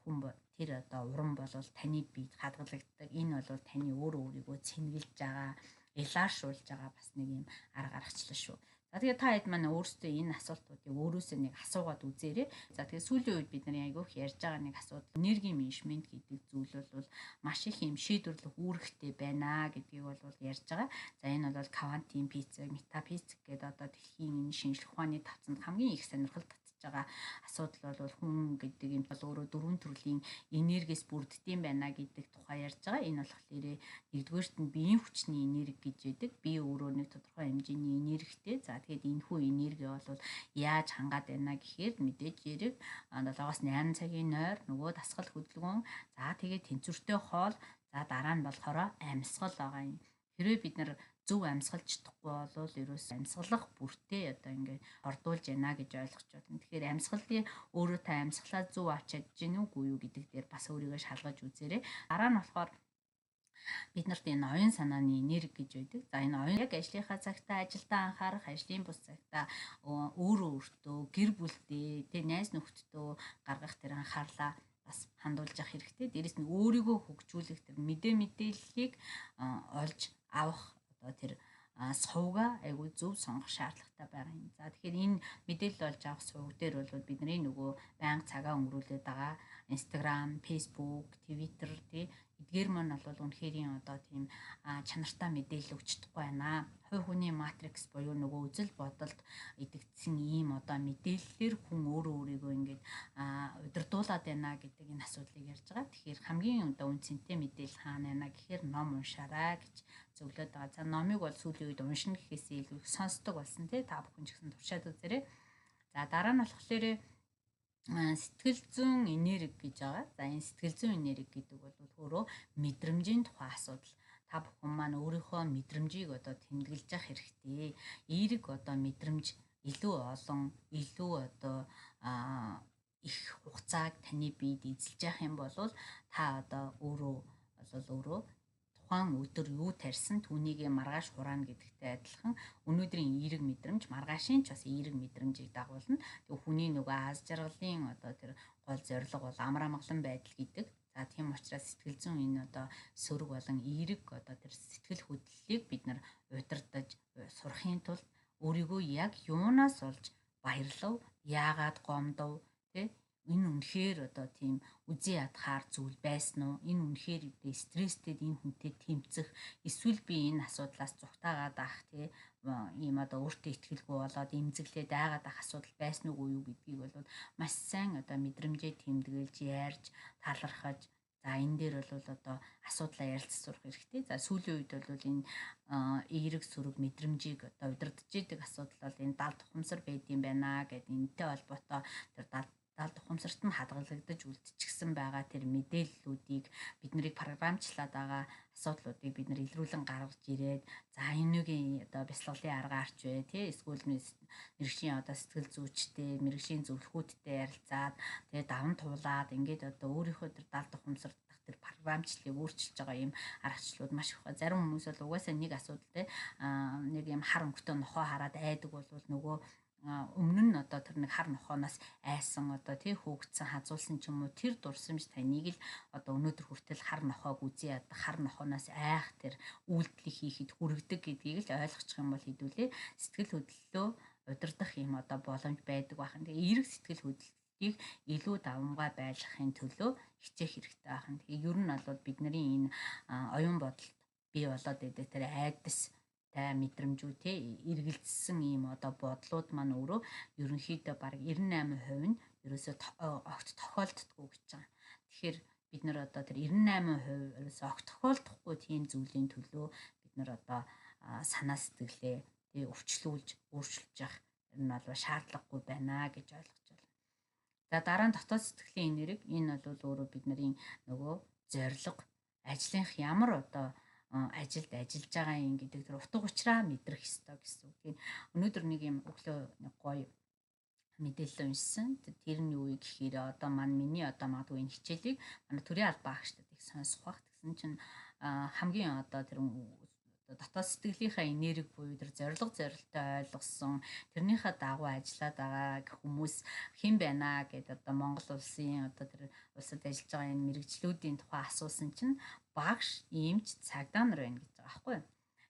хүн тэр одоо урам бол таны биед хадгалагддаг. Энэ бол таны өөрийгөө цэнгэлж байгаа, илааршуулж байгаа бас нэг юм арга аргачлал шүү. За тэгээд та хэд маань өөрсдөө энэ асуултуудыг өөрөөсөө нэг асуугаад үзээрэй. За тэгээд сүүлийн үед бид нар айгүйх ярьж байгаа нэг асуудал энерги менежмент гэдэг зүйл бол маш их юм шийдвэрлэх үүрэгтэй байна гэдгийг бол ярьж байгаа. За энэ бол квантын физик, метафизик гэдэг одоо дэлхийн энэ шинжлэх ухааны тавцанд хамгийн их сонирхолтой байгаа асуудал бол хүн гэдэг юм бол өөрөө 4 төрлийн энергиэс бүрддэм байна гэдэг тухай ярьж байгаа. Энэ болохоор нэгдүгээрт нь биеийн хүчний энерги гэж байдаг. Би өөрөө нэг тодорхой хэмжээний энергитэй. За тэгээд энэхүү энерги бол яаж хангаад байна гэхээр мэдээж яриг 7-8 цагийн нойр, нөгөө дасгал хөдөлгөөн, за тэгээд тэнцвэртэй хоол, за дараа нь болохоор амьсгал байгаа юм. Хэрвээ бид нар зөв амьсгалж чадахгүй бол ерөөс амьсгалах бүртээ одоо ингээд ордуулж байна гэж ойлгож байна. Тэгэхээр амьсгалын өөрөө та амьсгалаа зөв авч чадж гин үгүй юу гэдэг дээр бас өөрийгөө шалгаж үзээрэй. Дараа нь болохоор бид нарт энэ оюун санааны энерги гэж байдаг. За энэ оюун яг ажлынхаа цагтаа ажилдаа анхаарах, ажлын бус цагтаа өөртөө, гэр бүлдээ, тэг найз нөхдөдөө гаргах тэр анхаарлаа бас хандуулж явах хэрэгтэй. Дээрэс нь өөрийгөө хөгжүүлэх тэр мэдээллийг олж авах одоо тэр сувга айгүй зөв сонгох шаардлагатай байгаа юм. За тэгэхээр энэ мэдээлэл олж авах сувг дээр бол бидний нөгөө байнга цагаа өнгөрүүлээд байгаа Instagram, Facebook, Twitter эдгээр маань бол үнэхээр одоо тийм чанартай мэдээлэл өгч чадахгүй байна. Хувь хүний матрикс буюу нөгөө үзэл бодолд идэгдсэн ийм одоо мэдээллээр хүн өөрийгөө ингээд удирдуулад байна гэдэг энэ асуудлыг ярьж байгаа. Тэгэхээр хамгийн одоо үнцэнтэй мэдээлэл хаана байна гэхээр ном уншаарай гэж зөвлөд байгаа. За номыг бол сүүлийн үед уншина гэхээс илүү сонсдог болсон тий. Та бүхэн ч гэсэн туршаад үзээрэй. За дараа нь болохоор сэтгэл зүйн энерги гэж байгаа. За энэ сэтгэл зүйн энерги гэдэг бол өөрөө мэдрэмжийн тухай асуудал. Та бүхэн маань өөрийнхөө мэдрэмжийг одоо тэмдэглэж явах хэрэгтэй. Эерэг одоо мэдрэмж илүү олон, илүү одоо их хугацааг таны биед эзэлж явах юм бол та одоо өөрөө тухайн өдөр юу тарьсан түүнийг маргааш хураана гэдэгтэй адилхан өнөөдрийн эерэг мэдрэмж маргаашийн ч бас эерэг мэдрэмжийг дагуулна. Тэг хүний нөгөө аз жаргалын одоо тэр гол зорилго бол амар амгалан байдал гэдэг. За тийм учраас сэтгэл зүйн энэ одоо сөрөг болон эерэг одоо тэр сэтгэл хөдлөлийг бид нар удирдах сурахын тулд өөрийгөө яг юунаас олж баярлав, яагаад гомдов, тэ энэ үнэхээр одоо тийм үзий ядахаар зүйл байсан уу? Энэ үнэхээр стресстэй энэ хүнтэй тэмцэх эсвэл би энэ асуудлаас зүгтаагаад авах ийм одоо өөртөө ихтгэлгүй болоод эмзэглээд айгаад авах асуудал байсан уу юу гэдгийг бол маш сайн одоо мэдрэмжээ тэмдэглэж ярьж талархаж за энэ дээр бол одоо асуудлаа ярилцах сурах хэрэгтэй. За сүүлийн үед бол энэ эерэг сөрөг мэдрэмжийг одоо удирдах идэг асуудал бол энэ далд тухамсар байдсан байна гэдэг энэтэй холбоотой тэр далд тухамсарт нь хадгалагдаж үлдчихсэн байгаа тэр мэдээллүүдийг биднийг програмчлаад байгаа асуудлуудыг бид нар илрүүлэн гаргаж ирээд за энэгийн одоо бясалгалын арга арч вэ тий эсвэл мэрэгжлийн одоо сэтгэл зүйчтэй мэрэгжлийн зөвлөхүүдтэй ярилцаад тэгээ даван туулаад ингээд одоо өөрийнхөө тэр далд тухамсар тэр програмчлалыг өөрчилж байгаа юм аргачлалууд маш их. Зарим хүмүүс бол угаасаа нэг асуудалтай нэг юм хар өнгөтэй нохоо хараад айдаг бол нөгөө өмнө нь одоо тэр нэг хар нохооноос айсан одоо тий хөөгдсөн хазуулсан ч юм уу тэр дурсамж таныг л одоо өнөөдөр хүртэл хар нохоог үзье ядах хар нохооноос айх тэр үйлдэлийг хийхэд хүргэдэг гэдгийг л ойлгочих юм бол хэдүүлээ сэтгэл хөдлөлөө удирдах юм одоо боломж байдаг байна. Тэгээ эерэг сэтгэл хөдлөлийг илүү давмгай байлгахын төлөө хичээх хэрэгтэй байна. Тэгээ ер нь бол бидний энэ оюун бодолд бий болоод идэг тэр айдас та мэдрэмжүү те эргэлзсэн ийм одоо бодлууд маань өөрөө ерөнхийдөө баг 98% нь ерөөсөө огт тохиолддоггүй гэж байгаа. Тэгэхээр бид нар одоо тэр 98% ерөөсөө огт тохиолдохгүй тийм зүйлийн төлөө бид нар одоо санаа сэтгэлээ те өвчлүүлж өөрчилж явах ер нь бол шаардлагагүй байна гэж ойлгож байна. За дараа нь дотоод сэтгэлийн энерги энэ бол өөрөө бидний нөгөө зорилго ажлынх ямар одоо ажилд ажиллаж байгаа юм гэдэг тэр утга учраа мэдрэх ёстой гэсэн үг. Тийм өнөөдөр нэг юм өглөө нэг гоё мэдээлэл уншсан. Тэр нь юу гэхээр одоо миний одоо магадгүй энэ хичээлийг манай төрийн албан агчдад их сонсох бах. Тэгсэн чинь хамгийн одоо тэр дотоод сэтгэлийнхаа энерги буюу тэр зорилтой ойлгосон тэрнийхээ дагуу ажиллаад байгаа хүмүүс хэн байна гэдэг одоо Монгол улсын одоо тэр улсад ажиллаж байгаа энэ мэрэгчлүүдийн тухай асуусан чинь багш, эмч, цагдаа нар байна гэж байгаа байхгүй юу.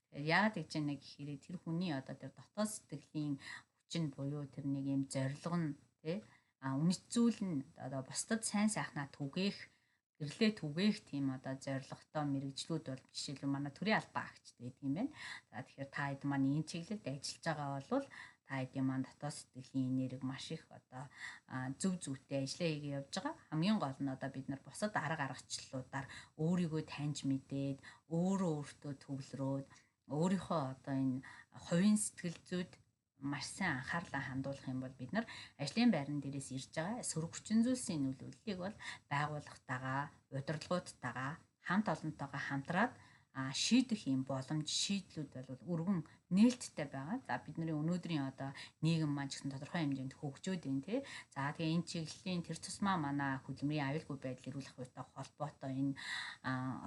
Тэгэхээр яагаад гэж яана гэхээр тэр хүний одоо тэр дотоод сэтгэлийн хүчин буюу тэр нэг юм зорилго нь тий үнэт зүйл нь одоо бусдад сайн сайхнаа түгээх гэрлээ түгээх тийм одоо зорилготой мэрэгжлүүд бол жишээлбэл манай төрийн албан агчтай гэдэг юм байна. За тэгэхээр та хэд маань энэ чиглэлд ажиллаж байгаа бол та хэдийн маань дотоод сэтгэлийн энерги маш их одоо зөв зүйтэй ажиллаа хийгээ явж байгаа. Хамгийн гол нь одоо бид нар бусад арга аргачлалуудаар өөрийгөө таньж мэдээд өөртөө төвлөрөөд өөрийнхөө одоо энэ хувийн сэтгэл зүйд маш сайн анхаарлаа хандуулах юм бол бид нар ажлын байран дээрээс ирж байгаа сөрөг хүчин зүйлсийн нөлөөллийг бол байгууллагатайгаа, удирдлагуудтайгаа, хамт олонтойгоо хамтраад шийдэх юм боломж шийдлүүд бол өргөн нээлттэй байгаа. За бидний өнөөдрийн одоо нийгэм маань ч гэсэн тодорхой хэмжээнд хөгжөөд байна тий. За тэгээ энэ чиглэлийн тэр тусмаа манай хөдөлмөрийн аюулгүй байдал эрүүлэх хувьтай холбоотой энэ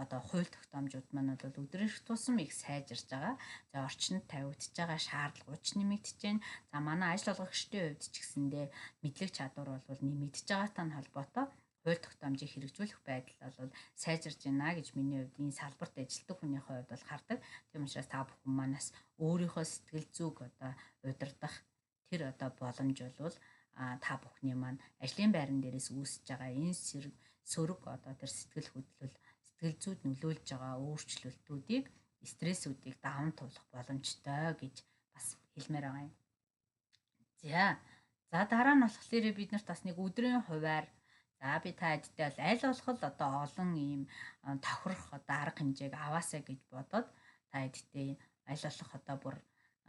одоо хууль тогтоомжууд маань бол өдрөөх тусам их сайжирж байгаа. За орчинд тавигдж байгаа шаардлагууд ч нэмэгдэж байна. За манай ажил олгогчдын хувьд ч гэсэндээ мэдлэг чадвар бол нэмэгдэж байгаатай нь холбоотой хууль тогтоомжийг хэрэгжүүлэх байдал бол сайжирж байна гэж миний хувьд энэ салбарт ажилладаг хүний хувьд бол хардаг. Тийм учраас та бүхэн манаас өөрийнхөө сэтгэл зүйг одоо удирдах тэр одоо боломж бол та бүхний маань ажлын байран дээрээс үүсэж байгаа энэ сөрөг одоо тэр сэтгэл хөдлөл сэтгэл зүйд нөлөөлж байгаа өөрчлөлтүүдийг стрессүүдийг даван туулах боломжтой гэж бас хэлмээр байгаа юм. За дараа нь болохоор бид нарт бас нэг өдрийн хуваар за би та хэдтэй бол аль болох одоо олон ийм тохирох одоо арга хэмжээг аваасаа гэж бодоод та хэдтэй аль болох одоо бүр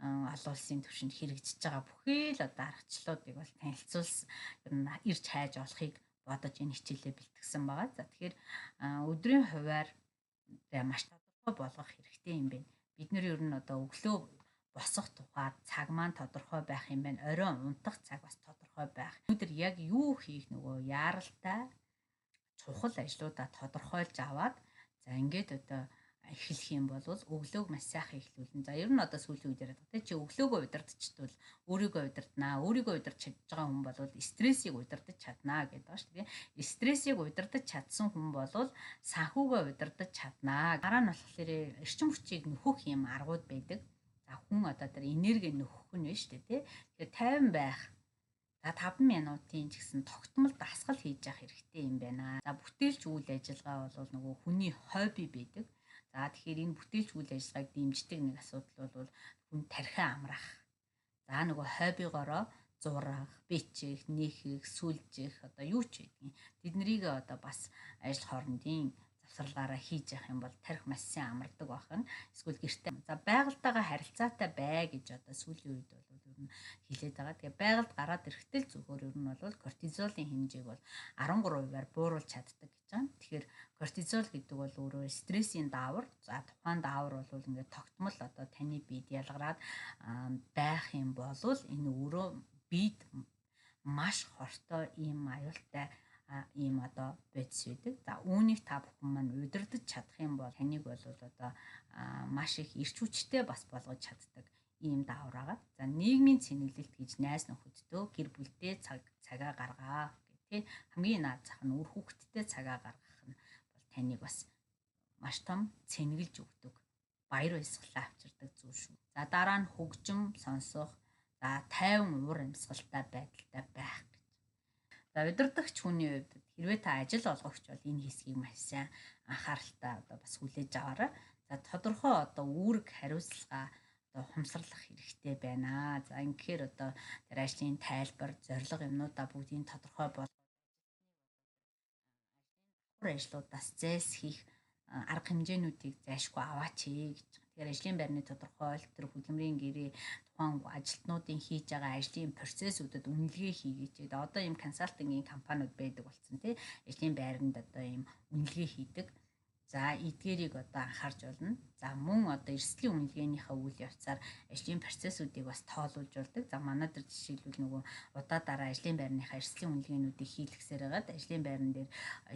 олон улсын түвшинд хэрэгжиж байгаа бүхий л одоо аргачлалуудыг бол танилцуулсан ер нь ирж хайж олохыг бодож энэ хичээлээ бэлтгэсэн байгаа. За тэгэхээр өдрийн хуваар маш тодорхой болгох хэрэгтэй юм байна. Бид нэр ер нь одоо өглөө босох тухай цаг маань тодорхой байх юм байна. Оройн унтах цаг бас тодорхой байх. Өнөөдөр яг юу хийх нөгөө яаралтай чухал ажлуудаа тодорхойлж аваад за ингээд одоо эхлэх юм бол өглөөг маш сайхан эхлүүлнэ. За ер нь одоо сүүлийн үед яриад байгаа. Чи өглөөгөө удирдахчдвал өөрийгөө удирднаа. Өөрийгөө удирдах чадж байгаа хүн бол стрессийг удирдах чаднаа гэдэг ба шүү дээ. Стрессийг удирдах чадсан хүн бол санхүүгөө удирдах чаднаа. Дараа нь болохоор эрчим хүчийг нөхөх юм аргууд байдаг. За хүн одоо тэр энерги нөхөх нь байна шүү дээ, тий. Тэгэхээр тайван байх. За 5 минутын ч гэсэн тогтмол дасгал хийж явах хэрэгтэй юм байна. За бүтээлч үйл ажиллагаа бол нөгөө хүний хобби байдаг. За тэгэхээр энэ бүтээлч үйл ажиллагааг дэмждэг нэг асуудал бол хүн тархиа амрах. За нөгөө хоббигоороо зурах, бичих, нэхэх, сүлжих одоо юу ч байдгийг. Тэднийг одоо бас ажил хоорондын завсралгаараа хийж явах юм бол тарих маш сайн амардаг байна. Эсвэл гэртээ. За байгальтайгаа харилцаатай бай гэж одоо сүүлийн үед бол ер нь хэлээд байгаа. Тэгээ байгальд гараад ирэхдээ зөвхөр ер нь бол кортизолын хэмжээг бол 13%-аар бууруулж чаддаг гэж байна. Тэгэхээр кортизол гэдэг бол өөрөө стрессийн даавар. За тухайн даавар бол ингээд тогтмол одоо таны биед ялгараад байх юм бол энэ өөрөө биед маш хортой ийм аюултай ийм одоо бодис үүдэг. За үүнийг та бүхэн маань удирдах чадах юм бол таныг бол одоо маш их эрч хүчтэй бас болгож чаддаг ийм даавар байгаа. За нийгмийн цэнэглэлт гэж найз нөхөддөө гэр бүлдээ цагаа гаргаа гэх тий. Хамгийн наад зах нь үр хүүхдтэй цагаа гаргах нь бол таныг бас маш том цэнгэлж өгдөг. Баяр баясгалаа авчирдаг зүйл шүү. За дараа нь хөгжим сонсох, за тайван уур амьсгалтай байдалтай байх. За удирдахч хүний хувьд хэрвээ та ажил олгогч бол энэ хэсгийг маш сайн анхааралтай одоо бас хүлээж аваарай. За тодорхой одоо үүрэг хариуцлага одоо ухамсарлах хэрэгтэй байна. За ингэхээр одоо тэр ажлын тайлбар, зорилго юмнуудаа бүгдийг тодорхой болгоод ажлуудаас зайлсхийх арга хэмжээнүүдийг зайлшгүй аваач гэж. Тэгэхээр ажлын байрны тодорхойлолт, тэр хөдөлмөрийн гэрээ, тухайн ажилтнуудын хийж байгаа ажлын процессүүдэд үнэлгээ хийгээч. Одоо ийм консалтингийн компаниуд байдаг болсон тий. Ажлын байранд одоо ийм үнэлгээ хийдэг. За эдгээрийг одоо анхаарч болно. За мөн одоо эрсдлийн үнэлгээнийхээ үйл явцаар ажлын процессүүдийг бас тоолуулж болдог. За манай дээр жишээлбэл нөгөө удаа дараа ажлын байрныхаа эрсдлийн үнэлгээнүүдийг хийлгэсээр хагаад ажлын байран дээр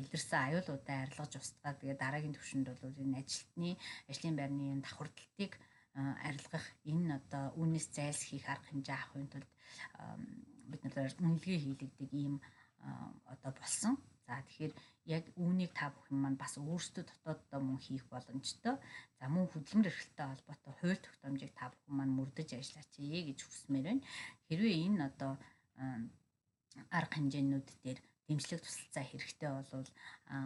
илэрсэн аюулуудаа арилгаж устгаад тэгээ дараагийн түвшинд бол энэ ажилтны ажлын байрны энэ давхардалтыг арилгах энэ одоо үнээс зайлсхийх арга хэмжээ авахын тулд бид нар үнэлгээ хийлгдэг ийм одоо болсон. За тэгэхээр яг үүнийг та бүхэн маань бас өөрсдөө дотооддоо мөн хийх боломжтой. За мөн хөдөлмөр эрхлэлтэй холбоотой хууль тогтоомжийг та бүхэн маань мөрдөж ажиллаач гэж хүсмээр байна. Хэрвээ энэ одоо арга хэмжээнүүд дээр дэмжлэг тусалцаа хэрэгтэй бол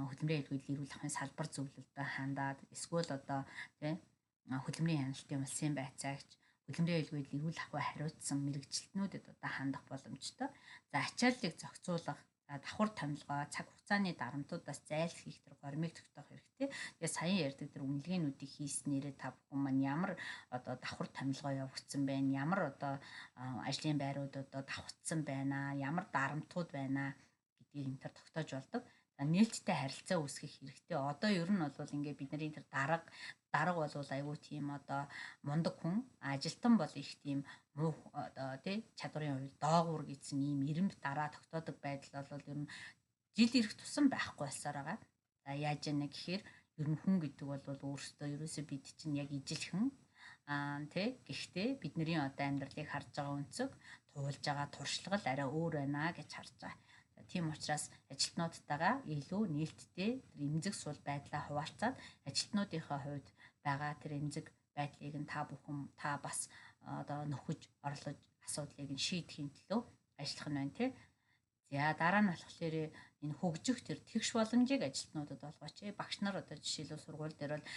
хөдөлмөрийн хэлбэрийн эрүүл ахуйн салбар зөвлөлтөд хандаад эсвэл одоо тий хөдөлмөрийн хяналтын улсын байцаагч хөдөлмөрийн хэлбэрийн эрүүл ахуй хариуцсан мэрэгчлэтнүүдэд одоо хандах боломжтой. За ачааллыг зохицуулах, давхар томилгоо, цаг хугацааны дарамтуудаас зайлсхийх тэр гормыг тогтоох хэрэгтэй. Тэгээ саяхан ярьдаг тэр үнэлгээнүүдийг хийснээрээ та бүхэн маань ямар одоо давхар томилгоо явагдсан байна, ямар одоо ажлын байрууд одоо давхцсан байна, ямар дарамтууд байна гэдгийг энэ төр тогтоож болдог. Нээлттэй харилцаа үүсгэх хэрэгтэй. Одоо ер нь бол ингээд бидний тэр дарга бол айгүй тийм одоо мундаг хүн, ажилтан бол их тийм муу одоо тий чадварын хувьд доогуур гэсэн ийм ирэмб дараа тогтоодог байдал бол ер нь жил ирэх тусам байхгүй болсоор байгаа. За яаж яана гэхээр ер нь хүн гэдэг бол өөрөөсөө ерөөсөө бид чинь яг ижилхэн тий гэхдээ бидний одоо амьдралыг харж байгаа өнцөг, туулж байгаа туршлага л арай өөр байна гэж харж байгаа. Тийм учраас ажилтнуудтайгаа илүү нээлттэй тэр эмзэг сул байдлаа хуваалцаад ажилтнуудынхаа хувьд байгаа тэр эмзэг байдлыг нь та бас одоо нөхөж орлож асуудлыг нь шийдэхин төлөө ажиллах нь байна тий. За дараа нь болохоор энэ хөгжих тэр тэгш боломжийг ажилтнуудад олгооч. Багш нар одоо жишээлбэл сургууль дээр бол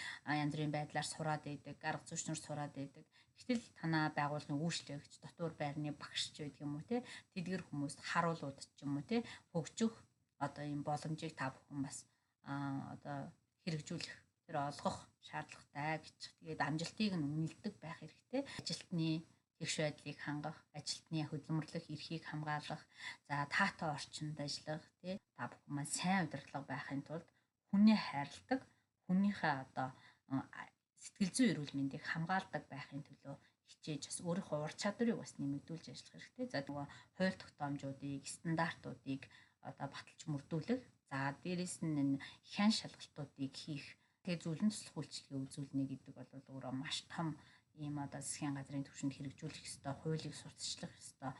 янз бүрийн байдлаар сураад байдаг, арга зүйчнэр сураад байдаг. Гэтэл танаа байгууллагын үйлчлэгч, дотор байрны багш ч байдаг юм уу те. Тэдгэр хүмүүст харуулууд ч юм уу те хөгжих одоо ийм боломжийг та бүхэн бас одоо хэрэгжүүлэх тэр олгох шаардлагатай гэж. Тэгээд амжилтыг нь үнэлдэг байх хэрэгтэй. Ажилтны тэгш байдлыг хангах, ажилтны хөдөлмөрлөх эрхийг хамгаалах, за таатай орчинд ажиллах, тий та бүхэн маань сайн удирдлага байхын тулд хүнээ хайрладаг, хүнийхээ одоо сэтгэл зүйн эрүүл мэндийг хамгаалдаг байхын төлөө хичээж бас өөрийнхөө ур чадварыг бас нэмэгдүүлж ажиллах хэрэгтэй. За нөгөө хууль тогтоомжуудыг, стандартуудыг одоо баталж мөрдүүлэх, за дээрэс нь энэ хян шалгалтуудыг хийх, тэгээ зөвлөн туслах үйлчилгээ үзүүлнэ гэдэг бол өөрөө маш том ийм одоо засгийн газрын түвшинд хэрэгжүүлэх ёстой, хуулийг сурталчлах ёстой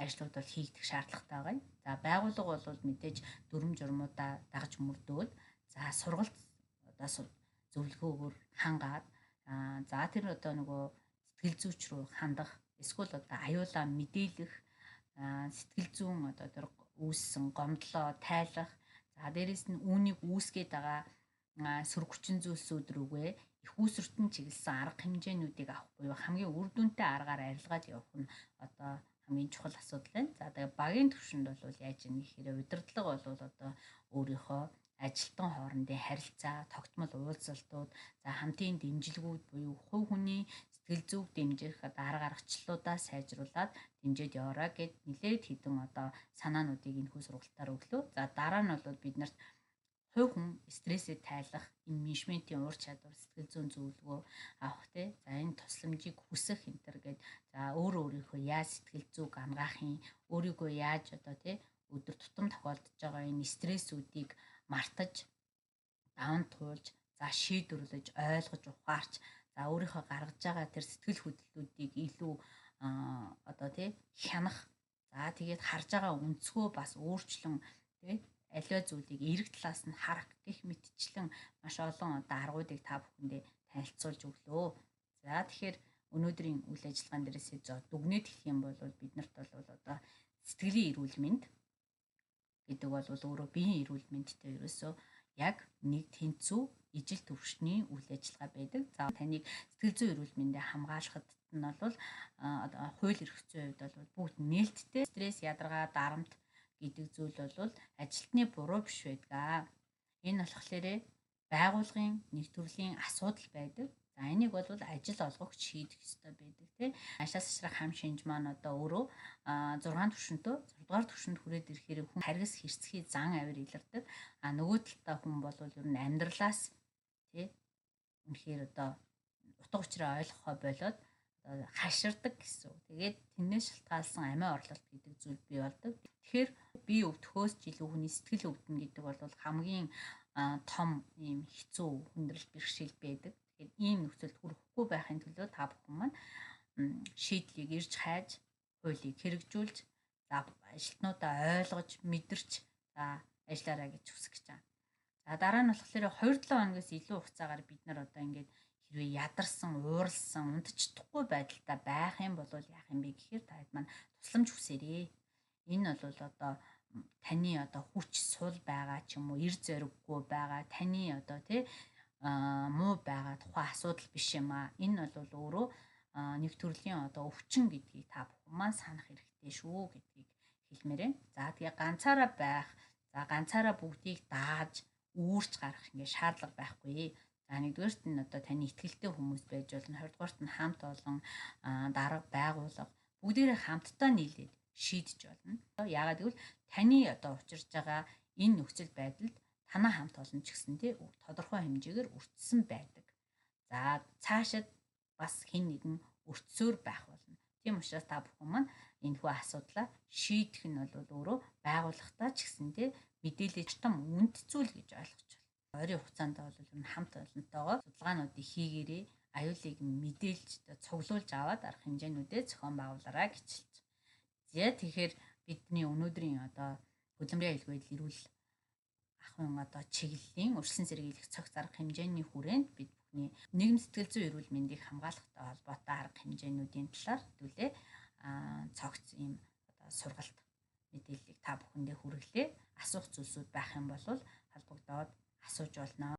ажлууд бол хийгдэх шаардлагатай байгаа юм. За байгууллага бол мэдээж дүрм журмуудаа дагаж мөрдөөл, за сургалт одоо зөвлөгөөгөөр хангаад, за тэр одоо нөгөө сэтгэл зүйч рүү хандах, эсвэл одоо аюулаа мэдээлэх, сэтгэл зүйн одоо тэр үүссэн гомдлоо тайлах, за дээрэс нь үүнийг үүсгээд байгаа сөрөг хүчин зүйлсүүд рүүгээ их үүсвэртэн чиглэсэн арга хэмжээнүүдийг авах буюу хамгийн үр дүнтэй аргаар арилгаад явах нь одоо хамгийн чухал асуудал байна. За тэгээ багийн түвшинд бол яаж ийм гэхээр удирдлага бол одоо өөрийнхөө ажилтан хоорондын харилцаа, тогтмол уулзалтууд, за хамтын дэмжлэгүүд буюу хувь хүний сэтгэл зүг дэмжих арга аргачлалуудаа сайжруулад дэмжиж яваарай гэд нэлээд хэдэн одоо санаануудыг энэхүү сургалтаар өглөө. За дараа нь бол бид нарт хувь хүн стрессээ тайлах, энэ менежментийн ур чадвар, сэтгэл зүйн зөвлөгөө авах тий. За энэ тусламжийг хүсэх энтер гээд за өөрийнхөө яаж сэтгэл зүг ангаахын, өөрийгөө яаж одоо тий өдөр тутам тохиолдож байгаа энэ стрессүүдийг мартаж, даван туулж, за шийдвэрлэж, ойлгож ухаарч, за өөрийнхөө гаргаж байгаа тэр сэтгэл хөдлөлүүдийг илүү одоо тий хянах, за тэгээд харж байгаа өнцгөө бас өөрчлөн тий аливаа зүйлийг эрэг талаас нь харах гэх мэтчлэн маш олон одоо аргуудыг та бүхэндээ танилцуулж өглөө. За тэгэхээр өнөөдрийн үйл ажиллагаан дээрээсээ дүгнээд хэлэх юм бол биднэрт бол одоо сэтгэлийн эрүүл мэнд гэдэг бол өөрөө биеийн эрүүл мэндтэй ерөөсөө яг нэг тэнцүү ижил төвшний үйл ажиллагаа байдаг. За таныг сэтгэл зүйн эрүүл мэндийг хамгаалахад нь бол хууль эрх зүйн хувьд бол бүгд нээлттэй стресс, ядаргаа, дарамт гэдэг зүйл бол ажилтны буруу биш байдаг. Энэ болохоор байгууллагын нэг төрлийн асуудал байдаг. За энийг бол ажил олгогч шийдэх ёстой байдаг тий. Ажлаас ашрах хам шинж маань одоо өөрөө 6 түвшинтэй 6 дугаар түвшинд хүрээд ирэхээр хүн харгас хэрцгий зан авир илэрдэг. Нөгөө талдаа хүн бол ер нь амьдралаас тий үнэхээр одоо утга учираа ойлгохоо болоод хаширдаг гэсэн. Тэгээд тэрнээс шалтгаалсан амиа орлолт гэдэг зүйл бий болдог. Тэгэхээр бие өвдөхөөс ч илүү хүний сэтгэл өвдөн гэдэг бол хамгийн том ийм хэцүү хүндрэл бэрхшээл байдаг. Тэгэхээр ийм нөхцөлд хүрэхгүй байхын төлөө та бүхэн маань шийдлийг ирж хайж, хуулийг хэрэгжүүлж, за ажилтнуудаа ойлгож, мэдэрч за ажиллаарай гэж хүсэж байна. За дараа нь болохоор 2-7 хоногоос илүү хугацаагаар бид нар одоо ингээд хэрвээ ядарсан, ууралсан, унтаж чадахгүй байдалтай байх юм бол яах юм бэ гэхээр та хэд маань тусламж хүсээрэй. Энэ бол одоо таны одоо хүч сул байгаа ч юм уу, эр зориггүй байгаа, таны одоо тий муу байгаа тухайн асуудал биш юм аа. Энэ бол өөрөө нэг төрлийн одоо өвчин гэдгийг та бүхэн маань санах хэрэгтэй шүү гэдгийг хэлмээр байна. За тэгээ ганцаараа байх, за ганцаараа бүгдийг дааж, үүрч гарах ингээ шаардлага байхгүй. За нэгдүгээрт нь одоо таны ихтгэлтэй хүмүүс байж болно. Хоёрдугаарт нь хамт олон дарга байгууллага бүгдээрээ хамтдаа нийлээд шийдэж болно. Яагаад гэвэл таны одоо учирж байгаа энэ нөхцөл байдалд танаа хамт олон ч гэсэн тий тодорхой хэмжээгээр өртсөн байдаг. За цаашид бас хэн нэгэн өртсөөр байх болно. Тийм учраас та бүхэн маань энэхүү асуудлаа шийдэх нь бол өөрөө байгууллагатай ч гэсэн тий мэдээлэл том үнд зүйл гэж ойлгож байна. Ойрын хугацаанд бол хамт олонтойгоо судалгаануудыг хийгээрэй, аюулыг мэдээлж цуглуулж аваад арга хэмжээнүүдэд зохион байгуулаарай гэж хэлж. За тэгэхээр бидний өнөөдрийн одоо хөдөлмөрийн аюулгүй байдлын эрүүл ахуйн одоо чиглэлийн урьдчилан сэргийлэх цогц арга хэмжээний хүрээнд бид бүхний нийгэм сэтгэл зүйн эрүүл мэндийг хамгаалахтай холбоотой арга хэмжээнүүдийн талаар хэдүүлээ цогц ийм одоо сургалт мэдээллийг та бүхэндээ хүргэлээ. Асуух зүйлсүүд байх юм бол холбогдоод асууж болно.